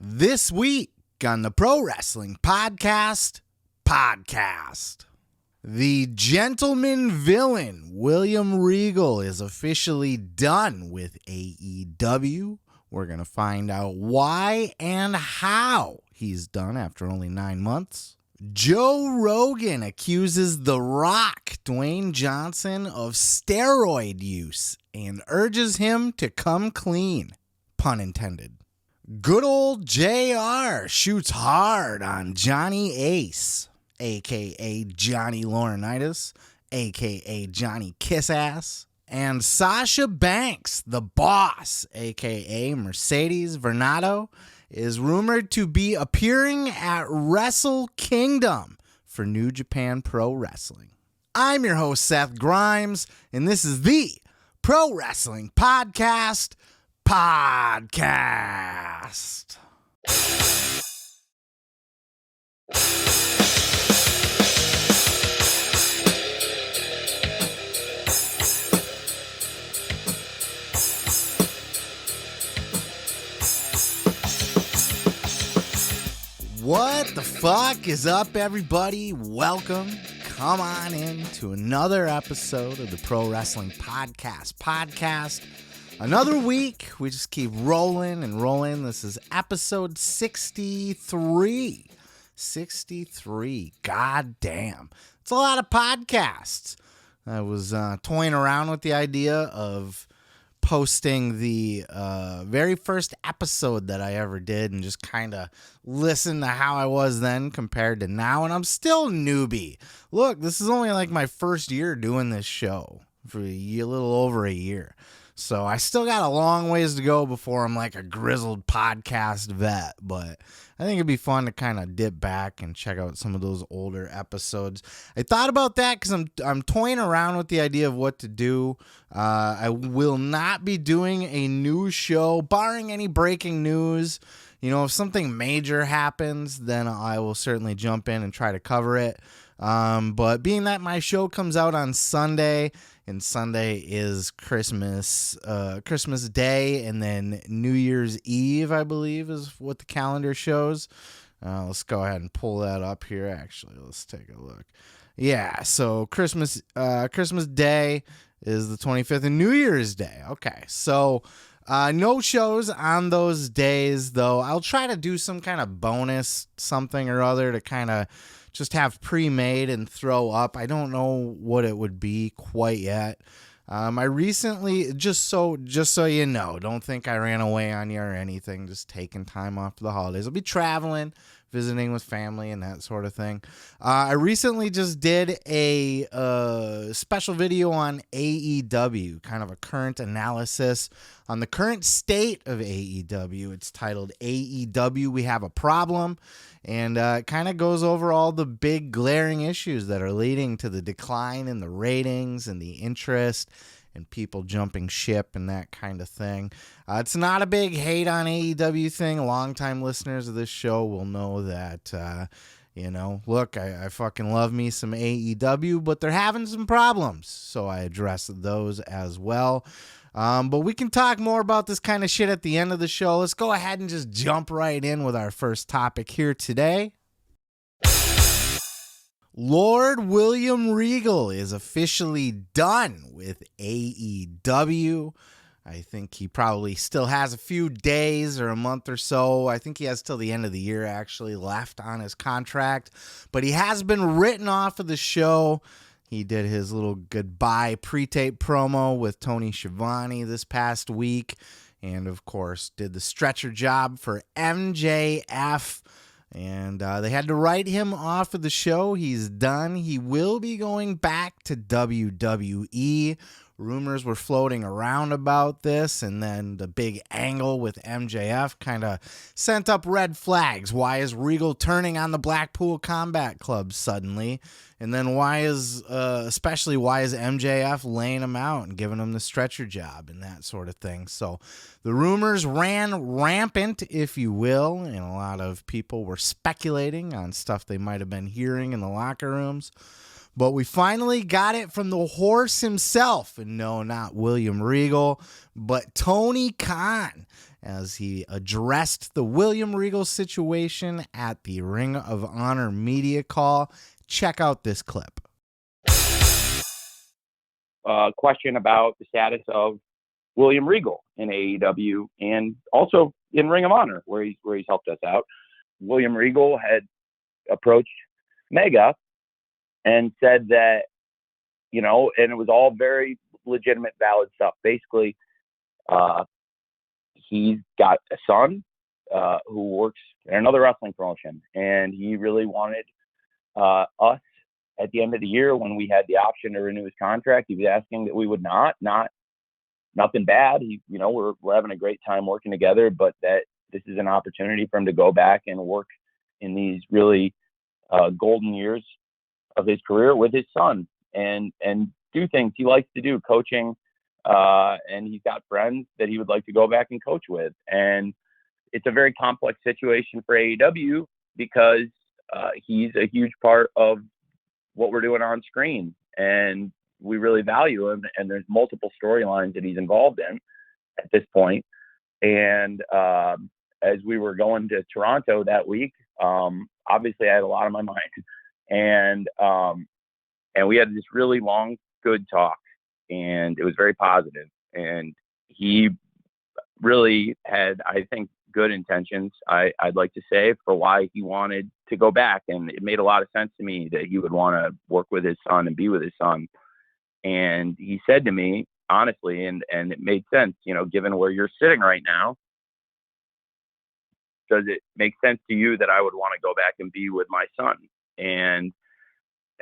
This week on the Pro Wrestling Podcast. The gentleman villain, William Regal, is officially done with AEW. We're going to find out why and how he's done after only 9 months. Joe Rogan accuses The Rock, Dwayne Johnson, of steroid use and urges him to come clean. Pun intended. Good old JR shoots hard on Johnny Ace, a.k.a. Johnny Laurenitis, a.k.a. Johnny Kissass, and Sasha Banks, the boss, a.k.a. Mercedes Varnado, is rumored to be appearing at Wrestle Kingdom for New Japan Pro Wrestling. I'm your host, Seth Grimes, and this is the Pro Wrestling Podcast. What the fuck is up, everybody? Welcome. Come on in to another episode of the Pro Wrestling Podcast. Another week. We just keep rolling and rolling. This is episode 63. 63. God damn. It's a lot of podcasts. I was toying around with the idea of posting the very first episode that I ever did and just kind of listen to how I was then compared to now, and I'm still newbie. Look, this is only like my first year doing this show, for a little over a year. So I still got a long ways to go before I'm like a grizzled podcast vet, but I think it'd be fun to kind of dip back and check out some of those older episodes. I thought about that because I'm toying around with the idea of what to do. I will not be doing a new show, barring any breaking news. You know, if something major happens, then I will certainly jump in and try to cover it. But being that my show comes out on Sunday, and Sunday is Christmas Day, and then New Year's Eve, I believe, is what the calendar shows. Let's go ahead and pull that up here. Actually, let's take a look. Yeah, so Christmas Day is the 25th, and New Year's Day. Okay, so no shows on those days, though. I'll try to do some kind of bonus something or other to kind of just have pre-made and throw up. I don't know what it would be quite yet. I recently, just so you know, don't think I ran away on you or anything, just taking time off for the holidays. I'll be traveling, visiting with family and that sort of thing. I recently just did a special video on AEW, kind of a current analysis on the current state of AEW. It's titled AEW We Have a Problem, and it kind of goes over all the big glaring issues that are leading to the decline in the ratings and the interest and people jumping ship and that kind of thing. It's not a big hate on AEW thing. Longtime listeners of this show will know that, look, I fucking love me some AEW, but they're having some problems. So I address those as well. But we can talk more about this kind of shit at the end of the show. Let's go ahead and just jump right in with our first topic here today. Lord William Regal is officially done with AEW. I think he probably still has a few days or a month or so. I think he has till the end of the year actually left on his contract. But he has been written off of the show. He did his little goodbye pre-tape promo with Tony Schiavone this past week. And, of course, did the stretcher job for MJF. And they had to write him off of the show. He's done. He will be going back to WWE. Rumors were floating around about this, and then the big angle with MJF kind of sent up red flags. Why is Regal turning on the Blackpool Combat Club suddenly? And then why is MJF laying him out and giving him the stretcher job and that sort of thing? So the rumors ran rampant, if you will, and a lot of people were speculating on stuff they might have been hearing in the locker rooms. But we finally got it from the horse himself. And no, not William Regal, but Tony Khan, as he addressed the William Regal situation at the Ring of Honor media call. Check out this clip. Question about the status of William Regal in AEW and also in Ring of Honor, where he's helped us out. William Regal had approached Mega and said that, and it was all very legitimate, valid stuff. Basically, he's got a son who works in another wrestling promotion, and he really wanted us at the end of the year, when we had the option to renew his contract. He was asking that we would not nothing bad. We're having a great time working together, but that this is an opportunity for him to go back and work in these really golden years of his career with his son and do things he likes to do, coaching. And he's got friends that he would like to go back and coach with. And it's a very complex situation for AEW because he's a huge part of what we're doing on screen, and we really value him. And there's multiple storylines that he's involved in at this point. And as we were going to Toronto that week, obviously I had a lot on my mind, and we had this really long, good talk, and it was very positive. And he really had, I think, good intentions, I'd like to say, for why he wanted to go back. And it made a lot of sense to me that he would want to work with his son and be with his son. And he said to me, honestly, and it made sense, given where you're sitting right now, does it make sense to you that I would want to go back and be with my son? And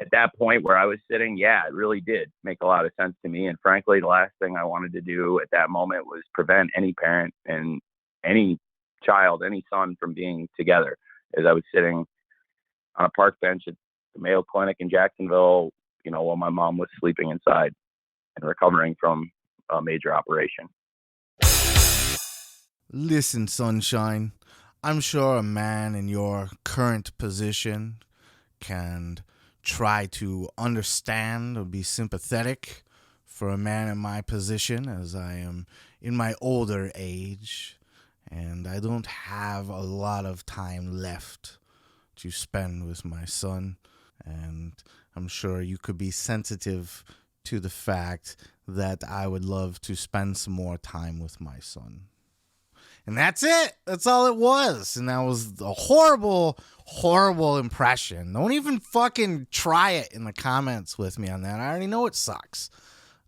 at that point where I was sitting, yeah, it really did make a lot of sense to me. And frankly, the last thing I wanted to do at that moment was prevent any parent and any child, any son, from being together, as I was sitting on a park bench at the Mayo Clinic in Jacksonville, while my mom was sleeping inside and recovering from a major operation. Listen, Sunshine, I'm sure a man in your current position can try to understand or be sympathetic for a man in my position, as I am in my older age, and I don't have a lot of time left to spend with my son. And I'm sure you could be sensitive to the fact that I would love to spend some more time with my son. And that's it. That's all it was. And that was a horrible, horrible impression. Don't even fucking try it in the comments with me on that. I already know it sucks.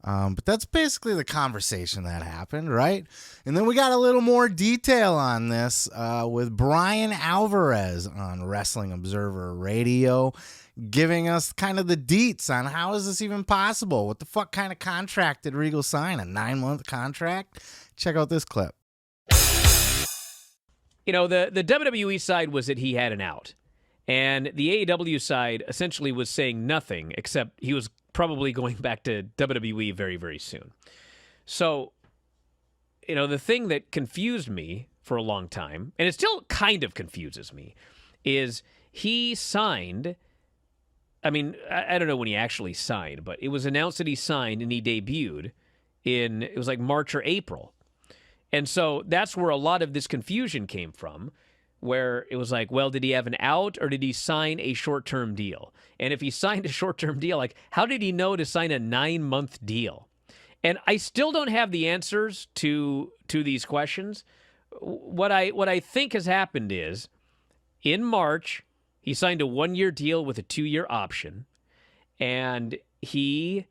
But that's basically the conversation that happened, right? And then we got a little more detail on this with Brian Alvarez on Wrestling Observer Radio, giving us kind of the deets on how is this even possible? What the fuck kind of contract did Regal sign? A 9-month contract? Check out this clip. The WWE side was that he had an out. And the AEW side essentially was saying nothing, except he was probably going back to WWE very, very soon. So, the thing that confused me for a long time, and it still kind of confuses me, is he signed, I don't know when he actually signed, but it was announced that he signed and he debuted it was like March or April. And so that's where a lot of this confusion came from, where it was like, well, did he have an out or did he sign a short-term deal? And if he signed a short-term deal, how did he know to sign a 9-month deal? And I still don't have the answers to these questions. What I think has happened is, in March, he signed a 1-year deal with a 2-year option, and he,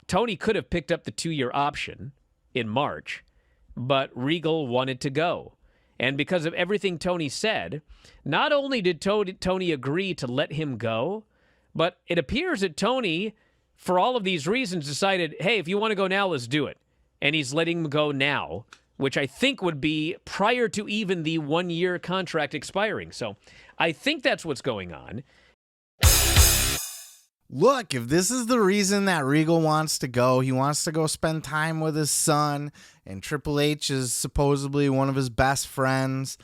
Tony could have picked up the 2-year option in March, but Regal wanted to go. And because of everything Tony said, not only did Tony agree to let him go, but it appears that Tony, for all of these reasons, decided, hey, if you want to go now, let's do it. And he's letting him go now, which I think would be prior to even the 1-year contract expiring. So I think that's what's going on. Look, if this is the reason that Regal wants to go, he wants to go spend time with his son, and Triple H is supposedly one of his best friends,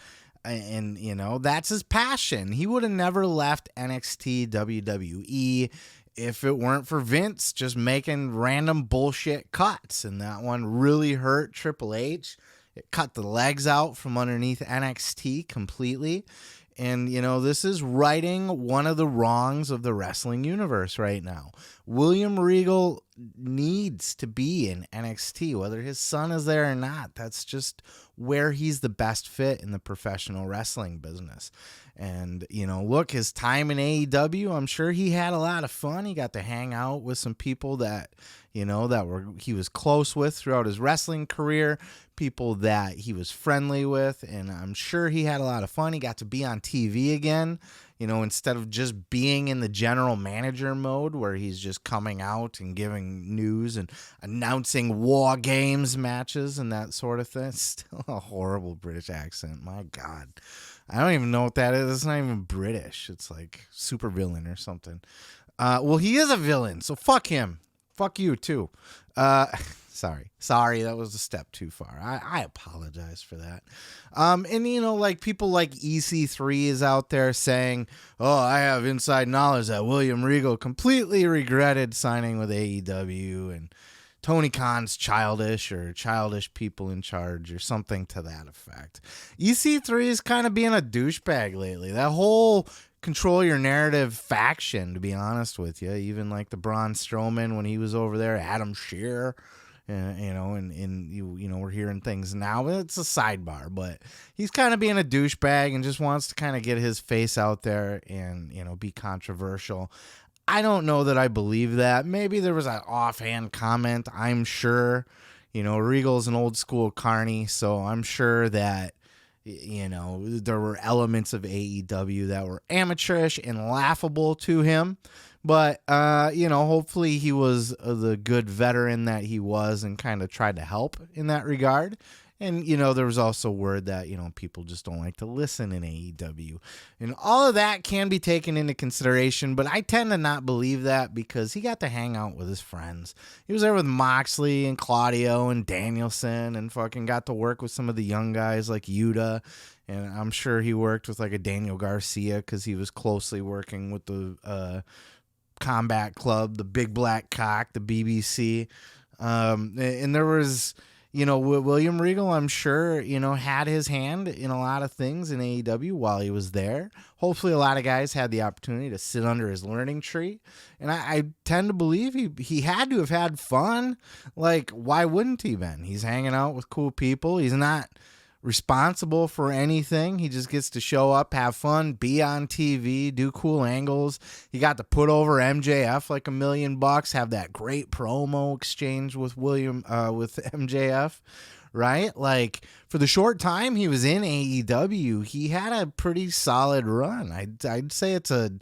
And, you know, that's his passion. He would have never left NXT WWE if it weren't for Vince just making random bullshit cuts. And that one really hurt Triple H. It cut the legs out from underneath NXT completely. And, you know, this is righting one of the wrongs of the wrestling universe right now. William Regal needs to be in NXT, whether his son is there or not. That's just where he's the best fit in the professional wrestling business. And, you know, look, his time in AEW, I'm sure he had a lot of fun. He got to hang out with some people that, you know, he was close with throughout his wrestling career, people that he was friendly with, and I'm sure he had a lot of fun. He got to be on TV again, you know, instead of just being in the general manager mode where he's just coming out and giving news and announcing War Games matches and that sort of thing. It's still a horrible British accent. My God. I don't even know what that is. It's not even British. It's like super villain or something. Well, he is a villain, so fuck him. Fuck you too. Sorry, that was a step too far. I apologize for that. And you know, like people like EC3 is out there saying, "Oh, I have inside knowledge that William Regal completely regretted signing with AEW, and Tony Khan's childish people in charge or something to that effect." EC3 is kind of being a douchebag lately. That whole control your narrative faction, to be honest with you, even like the Braun Strowman when he was over there, Adam Shearer, you know, and you know, we're hearing things now. It's a sidebar, but he's kind of being a douchebag and just wants to kind of get his face out there and, you know, be controversial. I don't know that I believe that. Maybe there was an offhand comment. I'm sure, you know, Regal's an old school carny, so I'm sure that, you know, there were elements of AEW that were amateurish and laughable to him. But, you know, hopefully he was the good veteran that he was and kind of tried to help in that regard. And, you know, there was also word that, you know, people just don't like to listen in AEW. And all of that can be taken into consideration, but I tend to not believe that because he got to hang out with his friends. He was there with Moxley and Claudio and Danielson and fucking got to work with some of the young guys like Yuta. And I'm sure he worked with like a Daniel Garcia because he was closely working with the Combat Club, the Big Black Cock, the BBC. And there was, you know, William Regal, I'm sure, you know, had his hand in a lot of things in AEW while he was there. Hopefully a lot of guys had the opportunity to sit under his learning tree. And I tend to believe he had to have had fun. Like, why wouldn't he been? He's hanging out with cool people. He's not responsible for anything. He just gets to show up, have fun, be on TV, do cool angles. He got to put over MJF like $1 million, have that great promo exchange with with MJF, right? Like, for the short time he was in AEW, he had a pretty solid run. I'd say it's a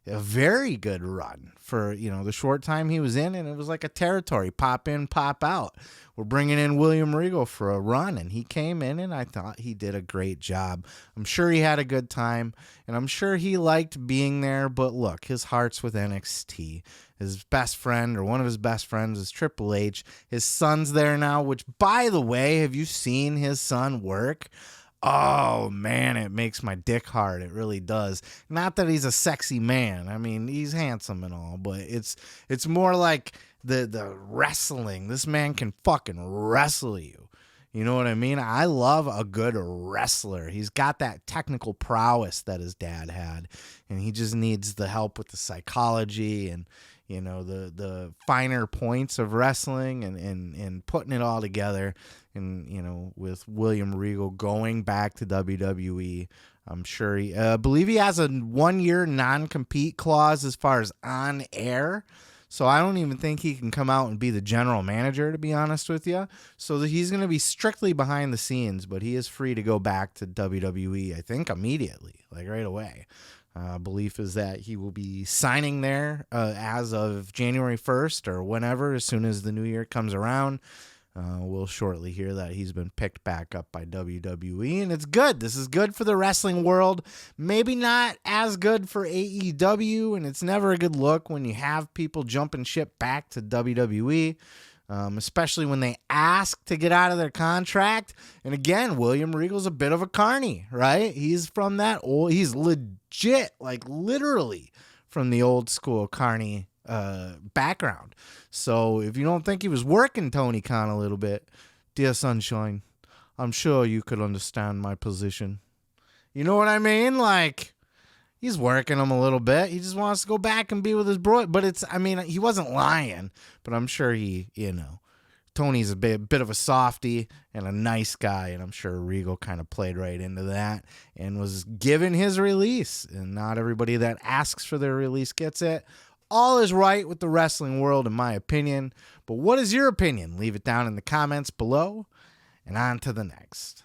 very good run for, you know, the short time he was in, and it was like a territory, pop in, pop out. We're bringing in William Regal for a run, and he came in, and I thought he did a great job. I'm sure he had a good time, and I'm sure he liked being there, but look, his heart's with NXT. His best friend, or one of his best friends, is Triple H. His son's there now, which, by the way, have you seen his son work? Oh, man, it makes my dick hard. It really does. Not that he's a sexy man. I mean, he's handsome and all, but it's more like the wrestling. This man can fucking wrestle you. You know what I mean? I love a good wrestler. He's got that technical prowess that his dad had, and he just needs the help with the psychology and, you know, the finer points of wrestling and putting it all together. And, you know, with William Regal going back to WWE, I'm sure I believe he has a 1-year non-compete clause as far as on air. So I don't even think he can come out and be the general manager, to be honest with you. So he's going to be strictly behind the scenes, but he is free to go back to WWE, I think, immediately, like right away. Belief is that he will be signing there as of January 1st or whenever, as soon as the new year comes around. We'll shortly hear that he's been picked back up by WWE, and it's good. This is good for the wrestling world. Maybe not as good for AEW, and it's never a good look when you have people jumping ship back to WWE. especially when they ask to get out of their contract. And again, William Regal's a bit of a carny, right? He's from that old, he's legit, like literally from the old school carny background. So if you don't think he was working Tony Khan a little bit, dear Sunshine, I'm sure you could understand my position. You know what I mean? Like, he's working him a little bit. He just wants to go back and be with his bro. But it's, I mean, he wasn't lying, but I'm sure he, you know, Tony's a bit of a softie and a nice guy, and I'm sure Regal kind of played right into that and was given his release. And not everybody that asks for their release gets it. All is right with the wrestling world, in my opinion. But what is your opinion? Leave it down in the comments below. And on to the next.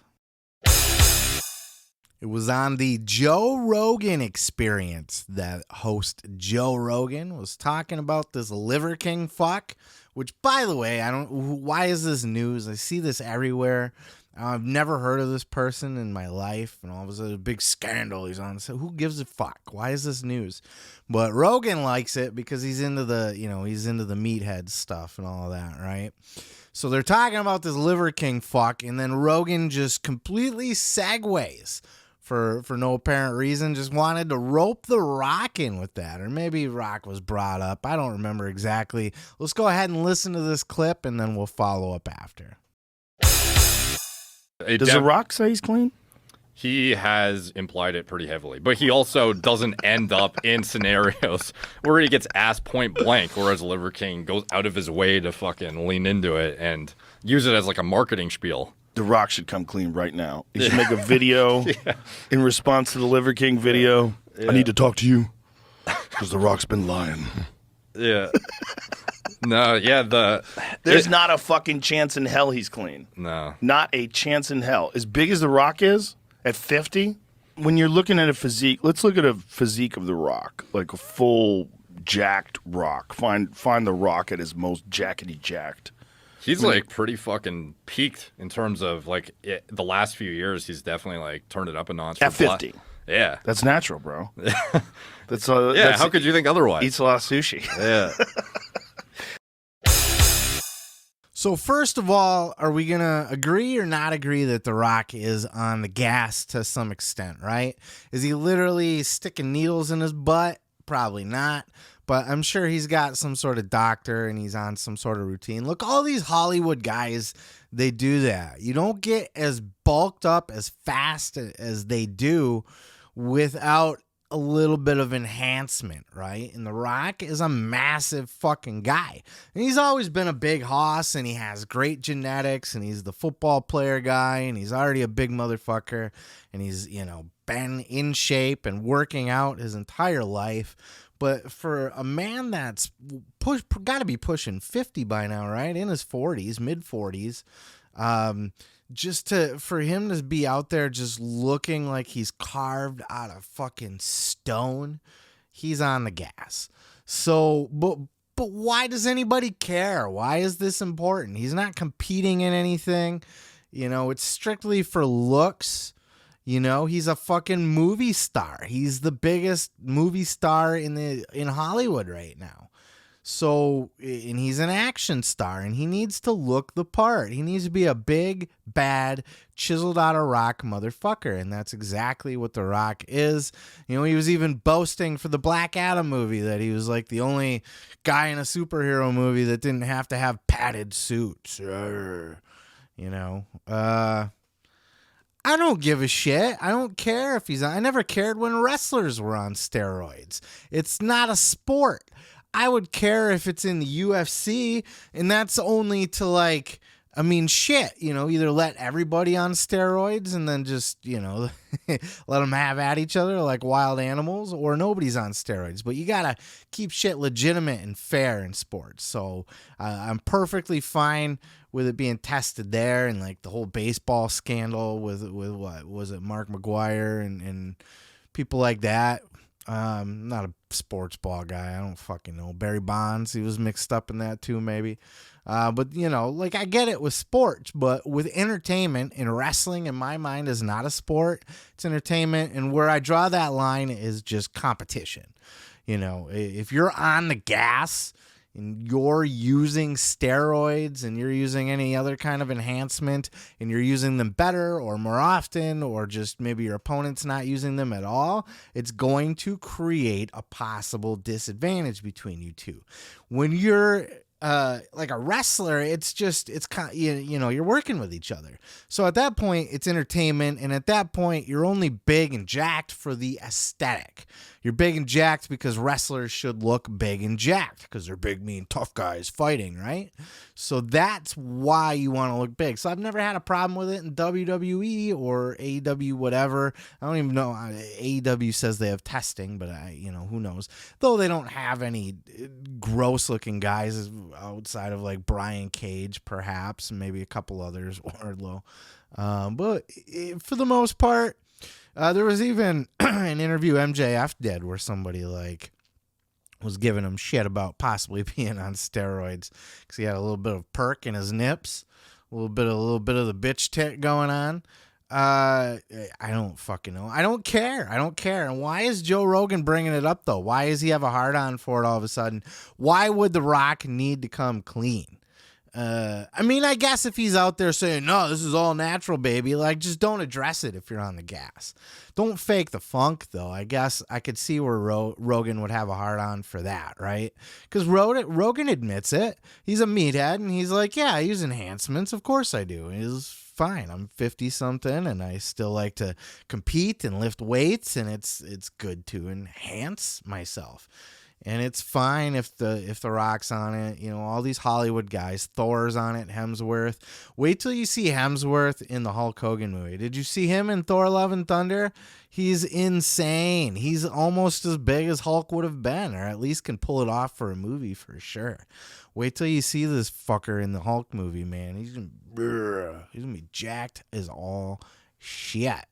It was on the Joe Rogan Experience that host Joe Rogan was talking about this Liver King fuck, which, by the way, why is this news? I see this everywhere. I've never heard of this person in my life, and all of a sudden, a big scandal. He's on. So who gives a fuck? Why is this news? But Rogan likes it because he's into the, he's into the meathead stuff and all of that, right? So they're talking about this Liver King fuck, and then Rogan just completely segues for no apparent reason, just wanted to rope the Rock in with that. Or maybe Rock was brought up. I don't remember exactly. Let's go ahead and listen to this clip, and then we'll follow up after. Does The Rock say he's clean? He has implied it pretty heavily, but he also doesn't end up in scenarios where he gets asked point blank, whereas Liver King goes out of his way to fucking lean into it and use it as like a marketing spiel. The Rock should come clean right now. He should make a video in response to the Liver King video. I need to talk to you because The Rock's been lying. Yeah. No, yeah, There's not a fucking chance in hell he's clean. No. Not a chance in hell. As big as The Rock is, at 50, when you're looking at a physique, let's look at a physique of The Rock, like a full jacked Rock. Find The Rock at his most jackety jacked. He's like pretty fucking peaked in terms of like the last few years. He's definitely like turned it up a notch. At 50. Yeah. That's natural, bro. That's how could you think otherwise? Eats a lot of sushi. Yeah. So first of all, are we going to agree or not agree that The Rock is on the gas to some extent, right? Is he literally sticking needles in his butt? Probably not. But I'm sure he's got some sort of doctor and he's on some sort of routine. Look, all these Hollywood guys, they do that. You don't get as bulked up as fast as they do without a little bit of enhancement, right? And The Rock is a massive fucking guy. And he's always been a big hoss, and he has great genetics, and he's the football player guy, and he's already a big motherfucker, and he's, been in shape and working out his entire life. But for a man that's got to be pushing 50 by now, right? In his 40s, mid 40s, for him to be out there just looking like he's carved out of fucking stone, he's on the gas. So, but why does anybody care? Why is this important? He's not competing in anything. It's strictly for looks. He's a fucking movie star. He's the biggest movie star in Hollywood right now. So, and he's an action star, and he needs to look the part. He needs to be a big, bad, chiseled out of rock motherfucker, and that's exactly what The Rock is. He was even boasting for the Black Adam movie that he was like the only guy in a superhero movie that didn't have to have padded suits. I don't give a shit. I don't care if I never cared when wrestlers were on steroids. It's not a sport. I would care if it's in the UFC, and that's only to either let everybody on steroids and then just, let them have at each other like wild animals, or nobody's on steroids. But you got to keep shit legitimate and fair in sports. So I'm perfectly fine with it being tested there, and like the whole baseball scandal with what was it, Mark McGuire and people like that. Not a sports ball guy. I don't fucking know. Barry Bonds, he was mixed up in that too, maybe. But I get it with sports, but with entertainment, and wrestling in my mind is not a sport. It's entertainment, and where I draw that line is just competition. If you're on the gas, and you're using steroids and you're using any other kind of enhancement and you're using them better or more often, or just maybe your opponent's not using them at all, it's going to create a possible disadvantage between you two. When you're like a wrestler, it's kind of, you're working with each other. So at that point, it's entertainment, and at that point, you're only big and jacked for the aesthetic. You're big and jacked because wrestlers should look big and jacked because they're big, mean, tough guys fighting, right? So that's why you want to look big. So I've never had a problem with it in WWE or AEW, whatever. I don't even know. AEW says they have testing, but who knows? Though they don't have any gross looking guys outside of like Brian Cage, perhaps, and maybe a couple others, Wardlow. But for the most part, there was even an interview MJF did where somebody like was giving him shit about possibly being on steroids because he had a little bit of perk in his nips, a little bit of the bitch tit going on. I don't fucking know. I don't care. And why is Joe Rogan bringing it up though? Why does he have a hard on for it all of a sudden? Why would The Rock need to come clean? I guess if he's out there saying, no, this is all natural, baby, like, just don't address it if you're on the gas. Don't fake the funk, though. I guess I could see where Rogan would have a hard on for that, right? Because Rogan admits it. He's a meathead, and he's like, yeah, I use enhancements. Of course I do. He's fine. I'm 50-something, and I still like to compete and lift weights, and it's good to enhance myself. And it's fine if the Rock's on it, all these Hollywood guys, Thor's on it, Hemsworth. Wait till you see Hemsworth in the Hulk Hogan movie. Did you see him in Thor: Love and Thunder? He's insane. He's almost as big as Hulk would have been, or at least can pull it off for a movie for sure. Wait till you see this fucker in the Hulk movie, man. He's gonna be jacked as all shit.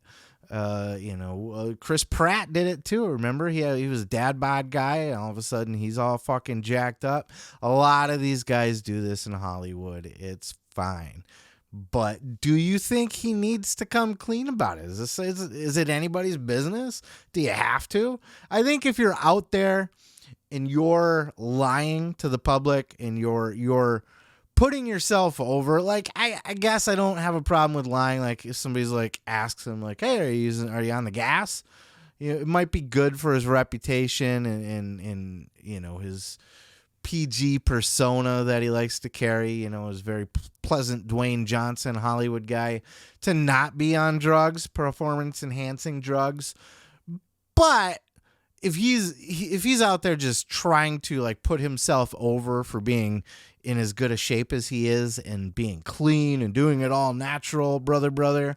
Chris Pratt did it too. Remember, he was a dad bod guy, and all of a sudden he's all fucking jacked up. A lot of these guys do this in Hollywood. It's fine. But do you think he needs to come clean about it? Is it anybody's business? Do you have to? I think if you're out there and you're lying to the public and you're putting yourself over, like, I guess I don't have a problem with lying. Like, if somebody's like asks him like, hey, are you on the gas? It might be good for his reputation and his PG persona that he likes to carry, his very pleasant Dwayne Johnson Hollywood guy, to not be on drugs, performance enhancing drugs. But if he's out there just trying to like put himself over for being in as good a shape as he is and being clean and doing it all natural, brother,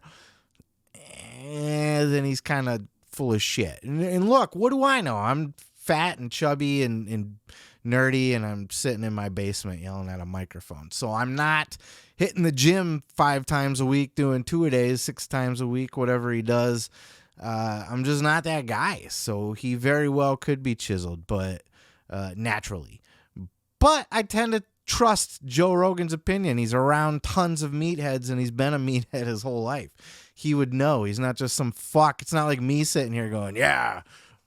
then he's kind of full of shit. And look, what do I know? I'm fat and chubby and nerdy, and I'm sitting in my basement yelling at a microphone. So I'm not hitting the gym 5 times a week, doing 2-a-days, 6 times a week, whatever he does. I'm just not that guy. So he very well could be chiseled, but naturally. But I tend to trust Joe Rogan's opinion. He's around tons of meatheads, and he's been a meathead his whole life. He would know. He's not just some fuck. It's not like me sitting here going, yeah,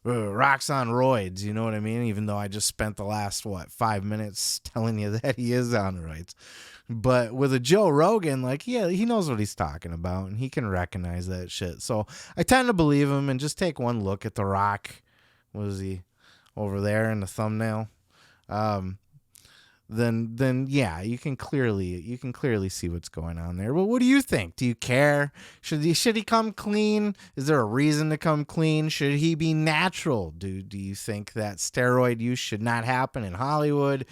Rock's on roids. You know what I mean? Even though I just spent the last, 5 minutes telling you that he is on roids. But with a Joe Rogan, like, yeah, he knows what he's talking about, and he can recognize that shit. So I tend to believe him, and just take one look at The Rock. What is he over there in the thumbnail? Then yeah, you can clearly see what's going on there. Well, what do you think? Do you care? Should he come clean? Is there a reason to come clean? Should he be natural? Do you think that steroid use should not happen in Hollywood,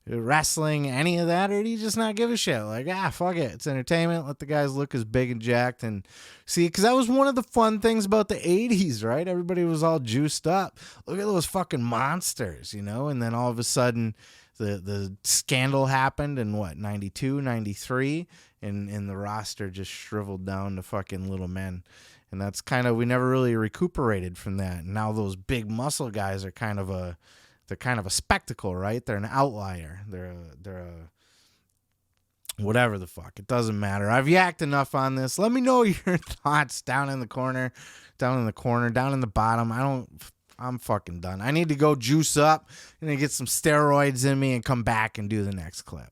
wrestling, any of that, or do you just not give a shit? Like, fuck it, it's entertainment. Let the guys look as big and jacked and see, because that was one of the fun things about the 80s, right? Everybody was all juiced up. Look at those fucking monsters, and then all of a sudden the scandal happened in 92, 93, and the roster just shriveled down to fucking little men. And that's we never really recuperated from that. And now those big muscle guys are kind of a spectacle, right? They're an outlier. They're a whatever the fuck. It doesn't matter. I've yacked enough on this. Let me know your thoughts down in the corner, down in the bottom. I I'm fucking done. I need to go juice up and get some steroids in me and come back and do the next clip.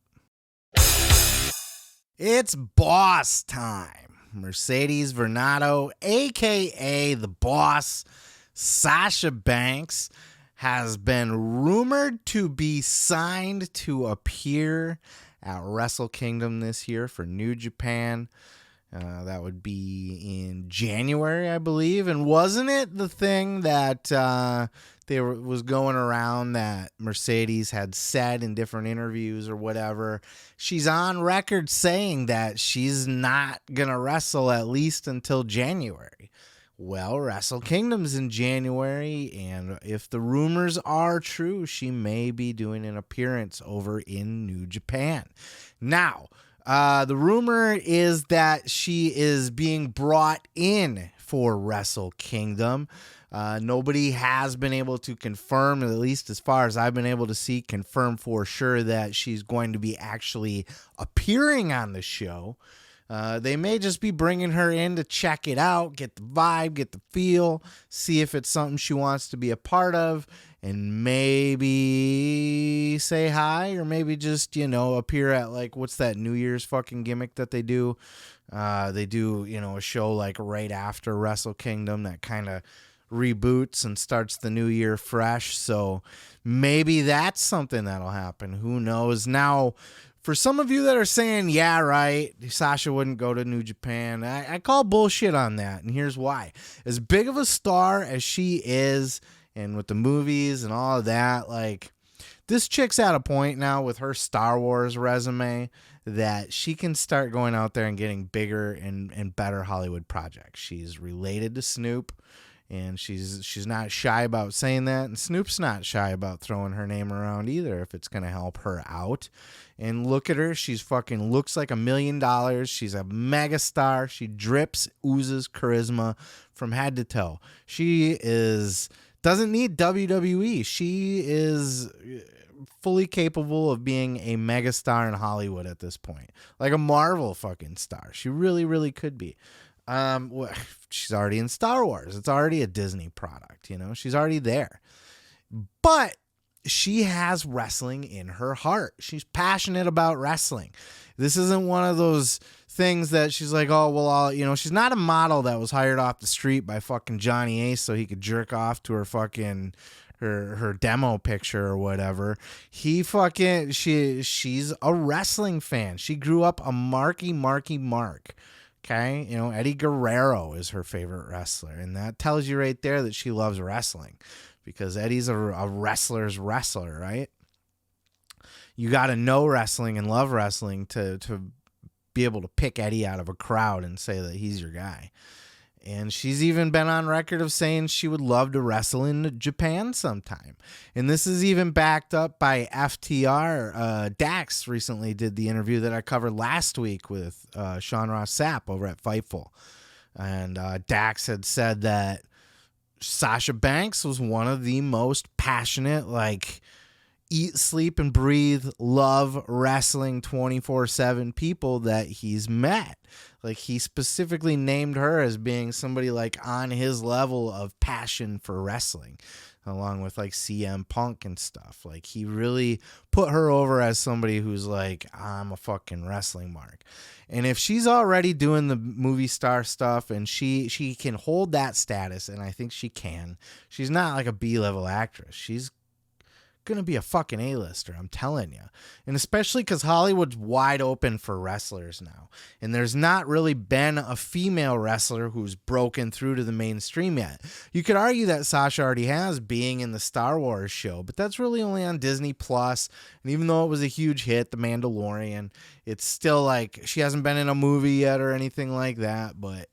It's boss time. Mercedes Varnado, a.k.a. the boss, Sasha Banks, has been rumored to be signed to appear at Wrestle Kingdom this year for New Japan. That would be in January, I believe. And wasn't it the thing that was going around that Mercedes had said in different interviews or whatever? She's on record saying that she's not going to wrestle at least until January. Well, Wrestle Kingdom's in January, and if the rumors are true, she may be doing an appearance over in New Japan. Now, the rumor is that she is being brought in for Wrestle Kingdom. Nobody has been able to confirm, at least as far as I've been able to see, confirm for sure that she's going to be actually appearing on the show. They may just be bringing her in to check it out, get the vibe, get the feel, see if it's something she wants to be a part of, and maybe say hi, or maybe just, appear at, like, what's that New Year's fucking gimmick that they do? They do, a show, like, right after Wrestle Kingdom that kind of reboots and starts the new year fresh. So maybe that's something that'll happen. Who knows? Now, for some of you that are saying, yeah, right, Sasha wouldn't go to New Japan, I call bullshit on that, and here's why. As big of a star as she is, and with the movies and all of that, like, this chick's at a point now with her Star Wars resume that she can start going out there and getting bigger and better Hollywood projects. She's related to Snoop, and she's not shy about saying that, and Snoop's not shy about throwing her name around either if it's going to help her out. And look at her. She's fucking looks like $1 million. She's a mega star. She drips, oozes charisma from head to toe. She doesn't need WWE. She is fully capable of being a mega star in Hollywood at this point. Like a Marvel fucking star. She really, really could be. She's already in Star Wars. It's already a Disney product, She's already there. But she has wrestling in her heart. She's passionate about wrestling. This isn't one of those things that she's like, oh, well, she's not a model that was hired off the street by fucking Johnny Ace so he could jerk off to her fucking her demo picture or whatever. She's a wrestling fan. She grew up a Marky Mark. Okay, Eddie Guerrero is her favorite wrestler, and that tells you right there that she loves wrestling, because Eddie's a wrestler's wrestler, right? You got to know wrestling and love wrestling to be able to pick Eddie out of a crowd and say that he's your guy. And she's even been on record of saying she would love to wrestle in Japan sometime. And this is even backed up by FTR. Dax recently did the interview that I covered last week with Sean Ross Sapp over at Fightful. And Dax had said that Sasha Banks was one of the most passionate, like, eat, sleep, and breathe, love wrestling 24/7 people that he's met. Like, he specifically named her as being somebody like on his level of passion for wrestling, along with like CM Punk and stuff. Like, he really put her over as somebody who's like, I'm a fucking wrestling mark. And if she's already doing the movie star stuff and she can hold that status, and I think she can, she's not like a B-level actress. She's gonna be a fucking A-lister, I'm telling you. And especially because Hollywood's wide open for wrestlers now, and there's not really been a female wrestler who's broken through to the mainstream yet. You could argue that Sasha already has, being in the Star Wars show, but that's really only on Disney Plus. And even though it was a huge hit, The Mandalorian, it's still like she hasn't been in a movie yet or anything like that, but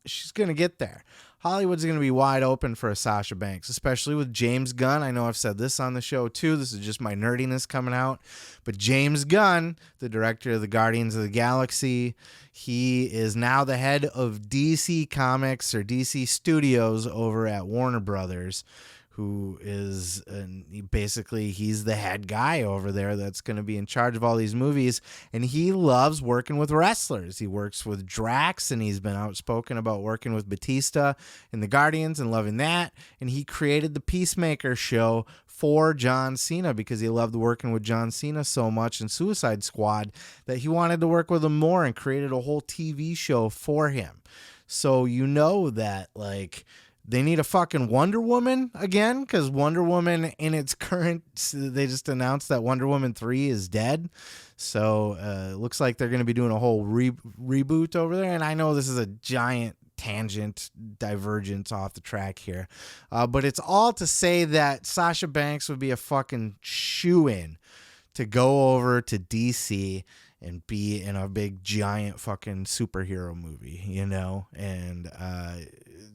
she's gonna get there. Hollywood's going to be wide open for a Sasha Banks, especially with James Gunn. I know I've said this on the show too. This is just my nerdiness coming out. But James Gunn, the director of the Guardians of the Galaxy, he is now the head of DC Comics or DC Studios over at Warner Brothers, who is basically he's the head guy over there that's going to be in charge of all these movies, and he loves working with wrestlers. He works with Drax, and he's been outspoken about working with Batista in the Guardians and loving that, and he created the Peacemaker show for John Cena because he loved working with John Cena so much in Suicide Squad that he wanted to work with him more and created a whole TV show for him. So you know that, like, they need a fucking Wonder Woman again, because Wonder Woman in its current, they just announced that Wonder Woman 3 is dead. So it looks like they're going to be doing a whole reboot over there. And I know this is a giant tangent divergence off the track here. But it's all to say that Sasha Banks would be a fucking shoo-in to go over to DC and be in a big giant fucking superhero movie, you know? And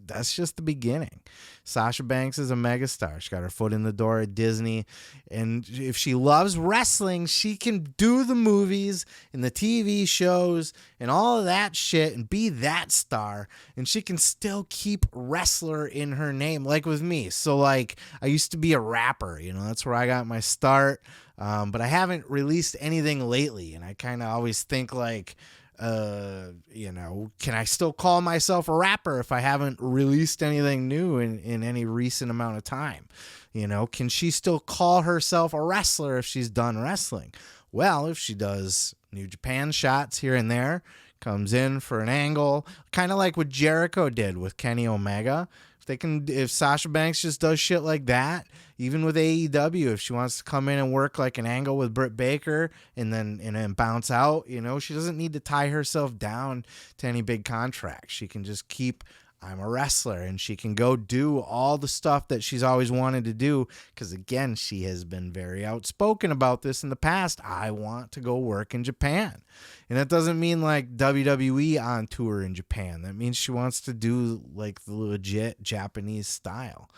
that's just the beginning. Sasha Banks is a megastar. She got her foot in the door at Disney. And if she loves wrestling, she can do the movies and the TV shows and all of that shit and be that star. And she can still keep wrestler in her name, like with me. So, like, I used to be a rapper, you know, that's where I got my start. But I haven't released anything lately. And I kind of always think, like, you know, can I still call myself a rapper if I haven't released anything new in any recent amount of time? You know, can she still call herself a wrestler if she's done wrestling? Well, if she does New Japan shots here and there, comes in for an angle, kind of like what Jericho did with Kenny Omega. If Sasha Banks just does shit like that, even with AEW, if she wants to come in and work like an angle with Britt Baker and then bounce out, you know, she doesn't need to tie herself down to any big contract. She can just keep, I'm a wrestler, and she can go do all the stuff that she's always wanted to do. Because again, she has been very outspoken about this in the past. I want to go work in Japan. And that doesn't mean like WWE on tour in Japan. That means she wants to do like the legit Japanese style.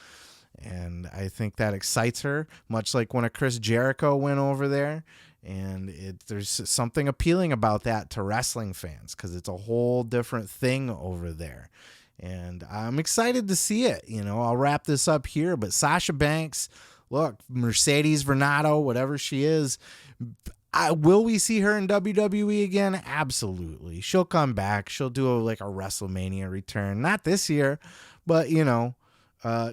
And I think that excites her, much like when a Chris Jericho went over there. And there's something appealing about that to wrestling fans because it's a whole different thing over there. And I'm excited to see it. You know, I'll wrap this up here. But Sasha Banks, look, Mercedes Varnado, whatever she is, will we see her in WWE again? Absolutely. She'll come back. She'll do a WrestleMania return. Not this year, but, you know,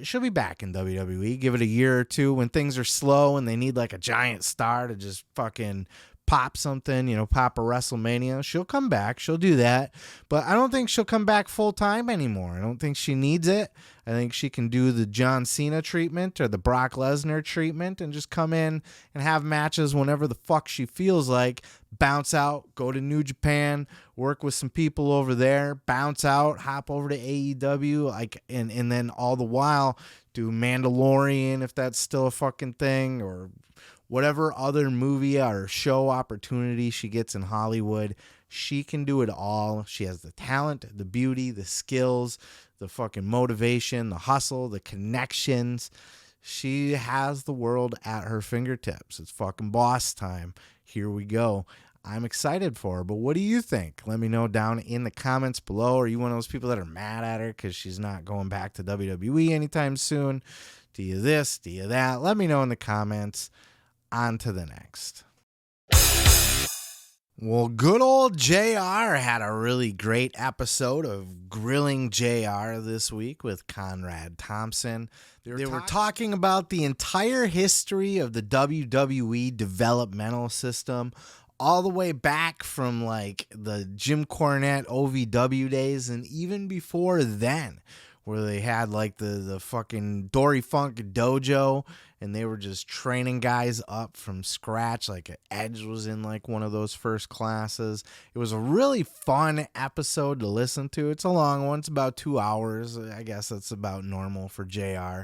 she'll be back in WWE. Give it a year or two when things are slow and they need like a giant star to just fucking pop something, you know, pop a WrestleMania. She'll come back. She'll do that. But I don't think she'll come back full time anymore. I don't think she needs it. I think she can do the John Cena treatment or the Brock Lesnar treatment and just come in and have matches whenever the fuck she feels like. Bounce out, go to New Japan, work with some people over there, bounce out, hop over to AEW, and then all the while do Mandalorian if that's still a fucking thing, or whatever other movie or show opportunity she gets in Hollywood. She can do it all. She has the talent, the beauty, the skills, the fucking motivation, the hustle, the connections. She has the world at her fingertips. It's fucking boss time. Here we go. I'm excited for her, but what do you think? Let me know down in the comments below. Are you one of those people that are mad at her because she's not going back to WWE anytime soon? Do you this? Do you that? Let me know in the comments. On to the next. Well, good old JR had a really great episode of Grilling JR this week with Conrad Thompson. They were talking about the entire history of the WWE developmental system, all the way back from like the Jim Cornette OVW days and even before then, where they had like the fucking Dory Funk dojo and they were just training guys up from scratch. Like Edge was in like one of those first classes. It was a really fun episode to listen to. It's a long one. It's about 2 hours. I guess that's about normal for JR.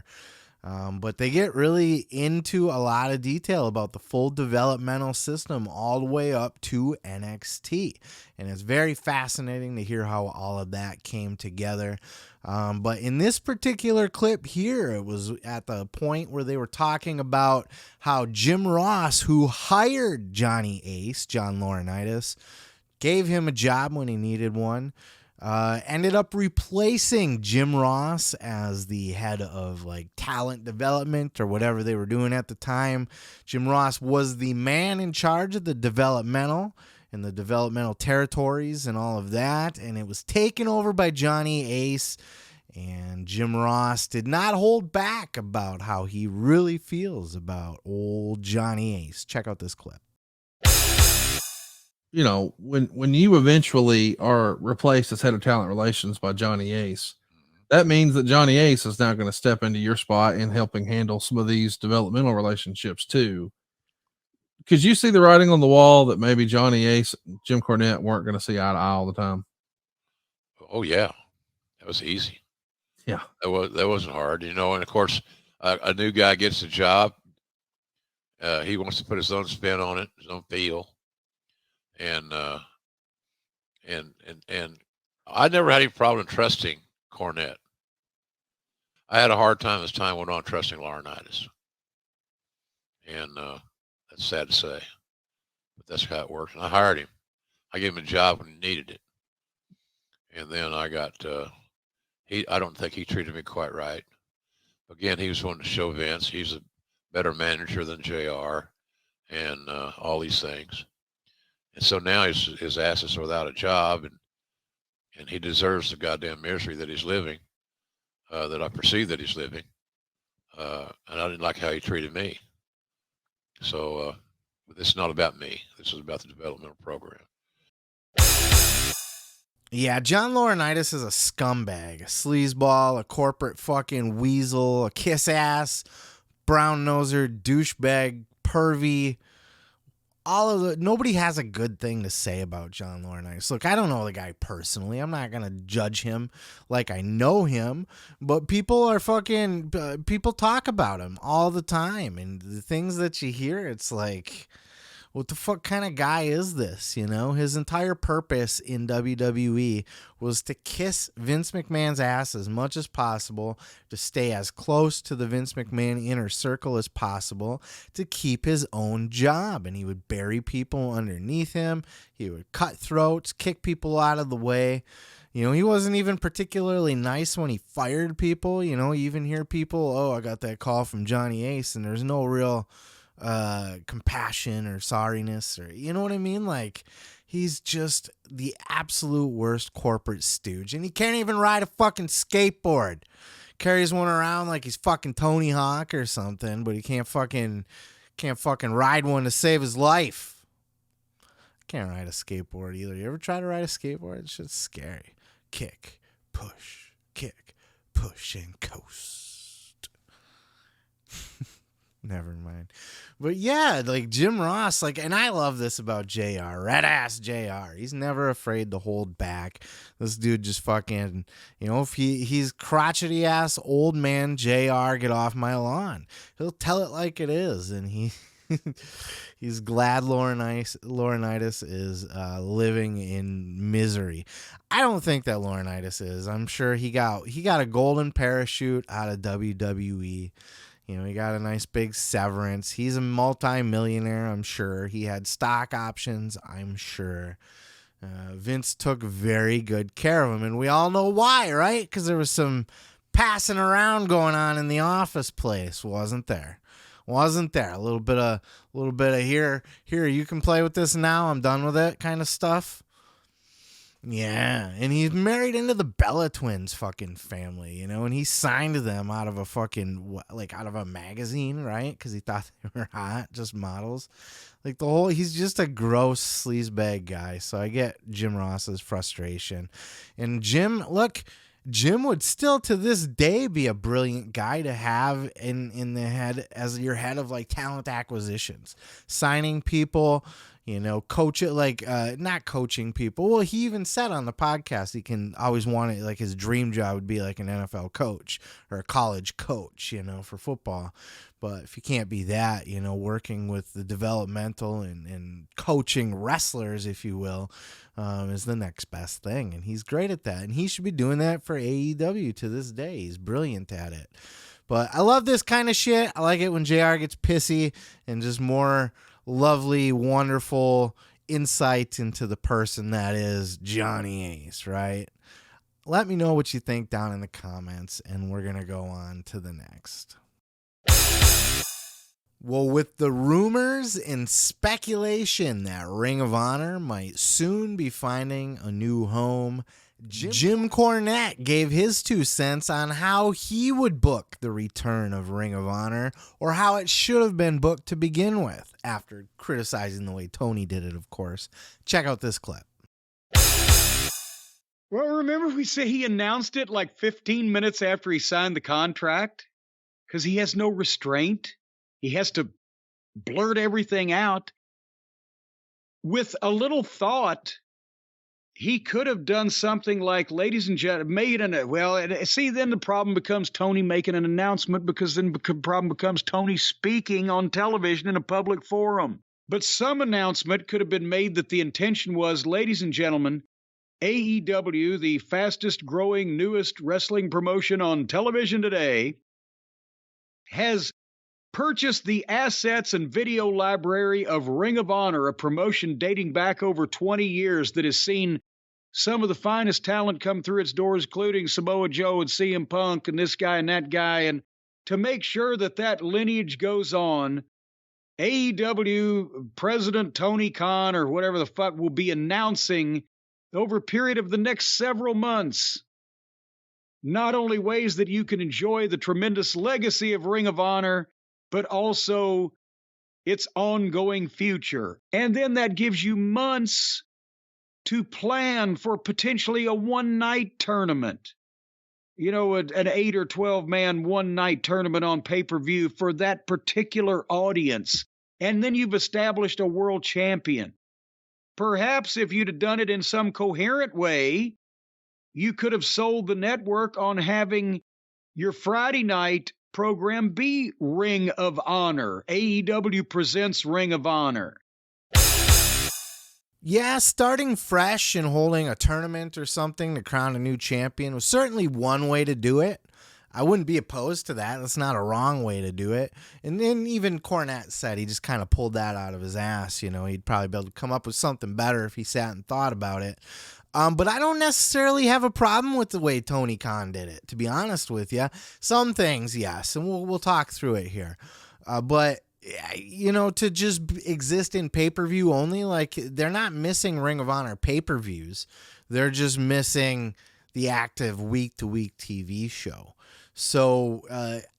But they get really into a lot of detail about the full developmental system all the way up to NXT. And it's very fascinating to hear how all of that came together. But in this particular clip here, it was at the point where they were talking about how Jim Ross, who hired Johnny Ace, John Laurenitis, gave him a job when he needed one, ended up replacing Jim Ross as the head of like talent development or whatever they were doing at the time. Jim Ross was the man in charge of the developmental and the developmental territories and all of that, and it was taken over by Johnny Ace. And Jim Ross did not hold back about how he really feels about old Johnny Ace. Check out this clip. You know, when you eventually are replaced as head of talent relations by Johnny Ace, that means that Johnny Ace is now going to step into your spot in helping handle some of these developmental relationships too. Because you see the writing on the wall that maybe Johnny Ace, Jim Cornette weren't going to see eye to eye all the time. Oh yeah, that was easy. Yeah, that wasn't hard, you know. And of course, a new guy gets a job. He wants to put his own spin on it, his own feel. And I never had any problem trusting Cornette. I had a hard time as time went on trusting Laurenitis. And that's sad to say, but that's how it works. And I hired him. I gave him a job when he needed it. And then I got, I don't think he treated me quite right. Again, he was wanting to show Vince he's a better manager than JR and all these things. And so now his ass is without a job, and he deserves the goddamn misery that he's living, that I perceive that he's living. And I didn't like how he treated me. So this is not about me. This is about the developmental program. Yeah, John Laurenitis is a scumbag, a sleazeball, a corporate fucking weasel, a kiss ass, brown noser, douchebag, pervy. Nobody has a good thing to say about John Laurenitis. Look, I don't know the guy personally. I'm not going to judge him like I know him, but people talk about him all the time. And the things that you hear, it's like, what the fuck kind of guy is this? You know, his entire purpose in WWE was to kiss Vince McMahon's ass as much as possible, to stay as close to the Vince McMahon inner circle as possible, to keep his own job. And he would bury people underneath him. He would cut throats, kick people out of the way. You know, he wasn't even particularly nice when he fired people. You know, you even hear people, oh, I got that call from Johnny Ace, and there's no real compassion or sorriness, or you know what I mean? Like, he's just the absolute worst corporate stooge, and he can't even ride a fucking skateboard. Carries one around like he's fucking Tony Hawk or something, but he can't fucking ride one to save his life. Can't ride a skateboard either. You ever try to ride a skateboard? It's just scary. Kick, push, and coast. Never mind. But yeah, like Jim Ross, like, and I love this about JR, red ass JR. He's never afraid to hold back. This dude just fucking, you know, if he's crotchety ass old man JR, get off my lawn. He'll tell it like it is, and he's glad Laurenitis is living in misery. I don't think that Laurenitis is. I'm sure he got a golden parachute out of WWE. You know, he got a nice big severance. He's a multi-millionaire, I'm sure. He had stock options, I'm sure. Vince took very good care of him, and we all know why, right? Because there was some passing around going on in the office place, wasn't there? A little bit of here, you can play with this now, I'm done with it kind of stuff. Yeah, and he's married into the Bella Twins fucking family, you know, and he signed them out of a fucking, like, out of a magazine, right? Because he thought they were hot, just models. Like, he's just a gross sleazebag guy, so I get Jim Ross's frustration. And Jim would still to this day be a brilliant guy to have in the head as your head of, like, talent acquisitions, signing people, you know, coach it, like, not coaching people. Well, he even said on the podcast he can always want it, like, his dream job would be like an NFL coach or a college coach, you know, for football. But if you can't be that, you know, working with the developmental and coaching wrestlers, if you will, is the next best thing. And he's great at that. And he should be doing that for AEW to this day. He's brilliant at it. But I love this kind of shit. I like it when JR gets pissy and just more lovely, wonderful insight into the person that is Johnny Ace, right? Let me know what you think down in the comments, and we're going to go on to the next. Well, with the rumors and speculation that Ring of Honor might soon be finding a new home, Jim Cornette gave his 2 cents on how he would book the return of Ring of Honor, or how it should have been booked to begin with, after criticizing the way Tony did it, of course. Check out this clip. Well, remember we say he announced it like 15 minutes after he signed the contract? Because he has no restraint. He has to blurt everything out. With a little thought, he could have done something like, ladies and gentlemen, see, then the problem becomes Tony making an announcement, because then the problem becomes Tony speaking on television in a public forum. But some announcement could have been made that the intention was, ladies and gentlemen, AEW, the fastest growing, newest wrestling promotion on television today, has purchased the assets and video library of Ring of Honor, a promotion dating back over 20 years that has seen some of the finest talent come through its doors, including Samoa Joe and CM Punk and this guy and that guy. And to make sure that that lineage goes on, AEW President Tony Khan, or whatever the fuck, will be announcing over a period of the next several months not only ways that you can enjoy the tremendous legacy of Ring of Honor, but also its ongoing future. And then that gives you months to plan for potentially a one-night tournament. You know, an 8 or 12-man one-night tournament on pay-per-view for that particular audience. And then you've established a world champion. Perhaps if you'd have done it in some coherent way, you could have sold the network on having your Friday night program be Ring of Honor. AEW presents Ring of Honor. Yeah, starting fresh and holding a tournament or something to crown a new champion was certainly one way to do it. I wouldn't be opposed to that. That's not a wrong way to do it. And then even Cornette said he just kind of pulled that out of his ass. You know, he'd probably be able to come up with something better if he sat and thought about it. But I don't necessarily have a problem with the way Tony Khan did it, to be honest with you. Some things, yes, and we'll talk through it here. But, you know, to just exist in pay-per-view only, like, they're not missing Ring of Honor pay-per-views. They're just missing the active week-to-week TV show. So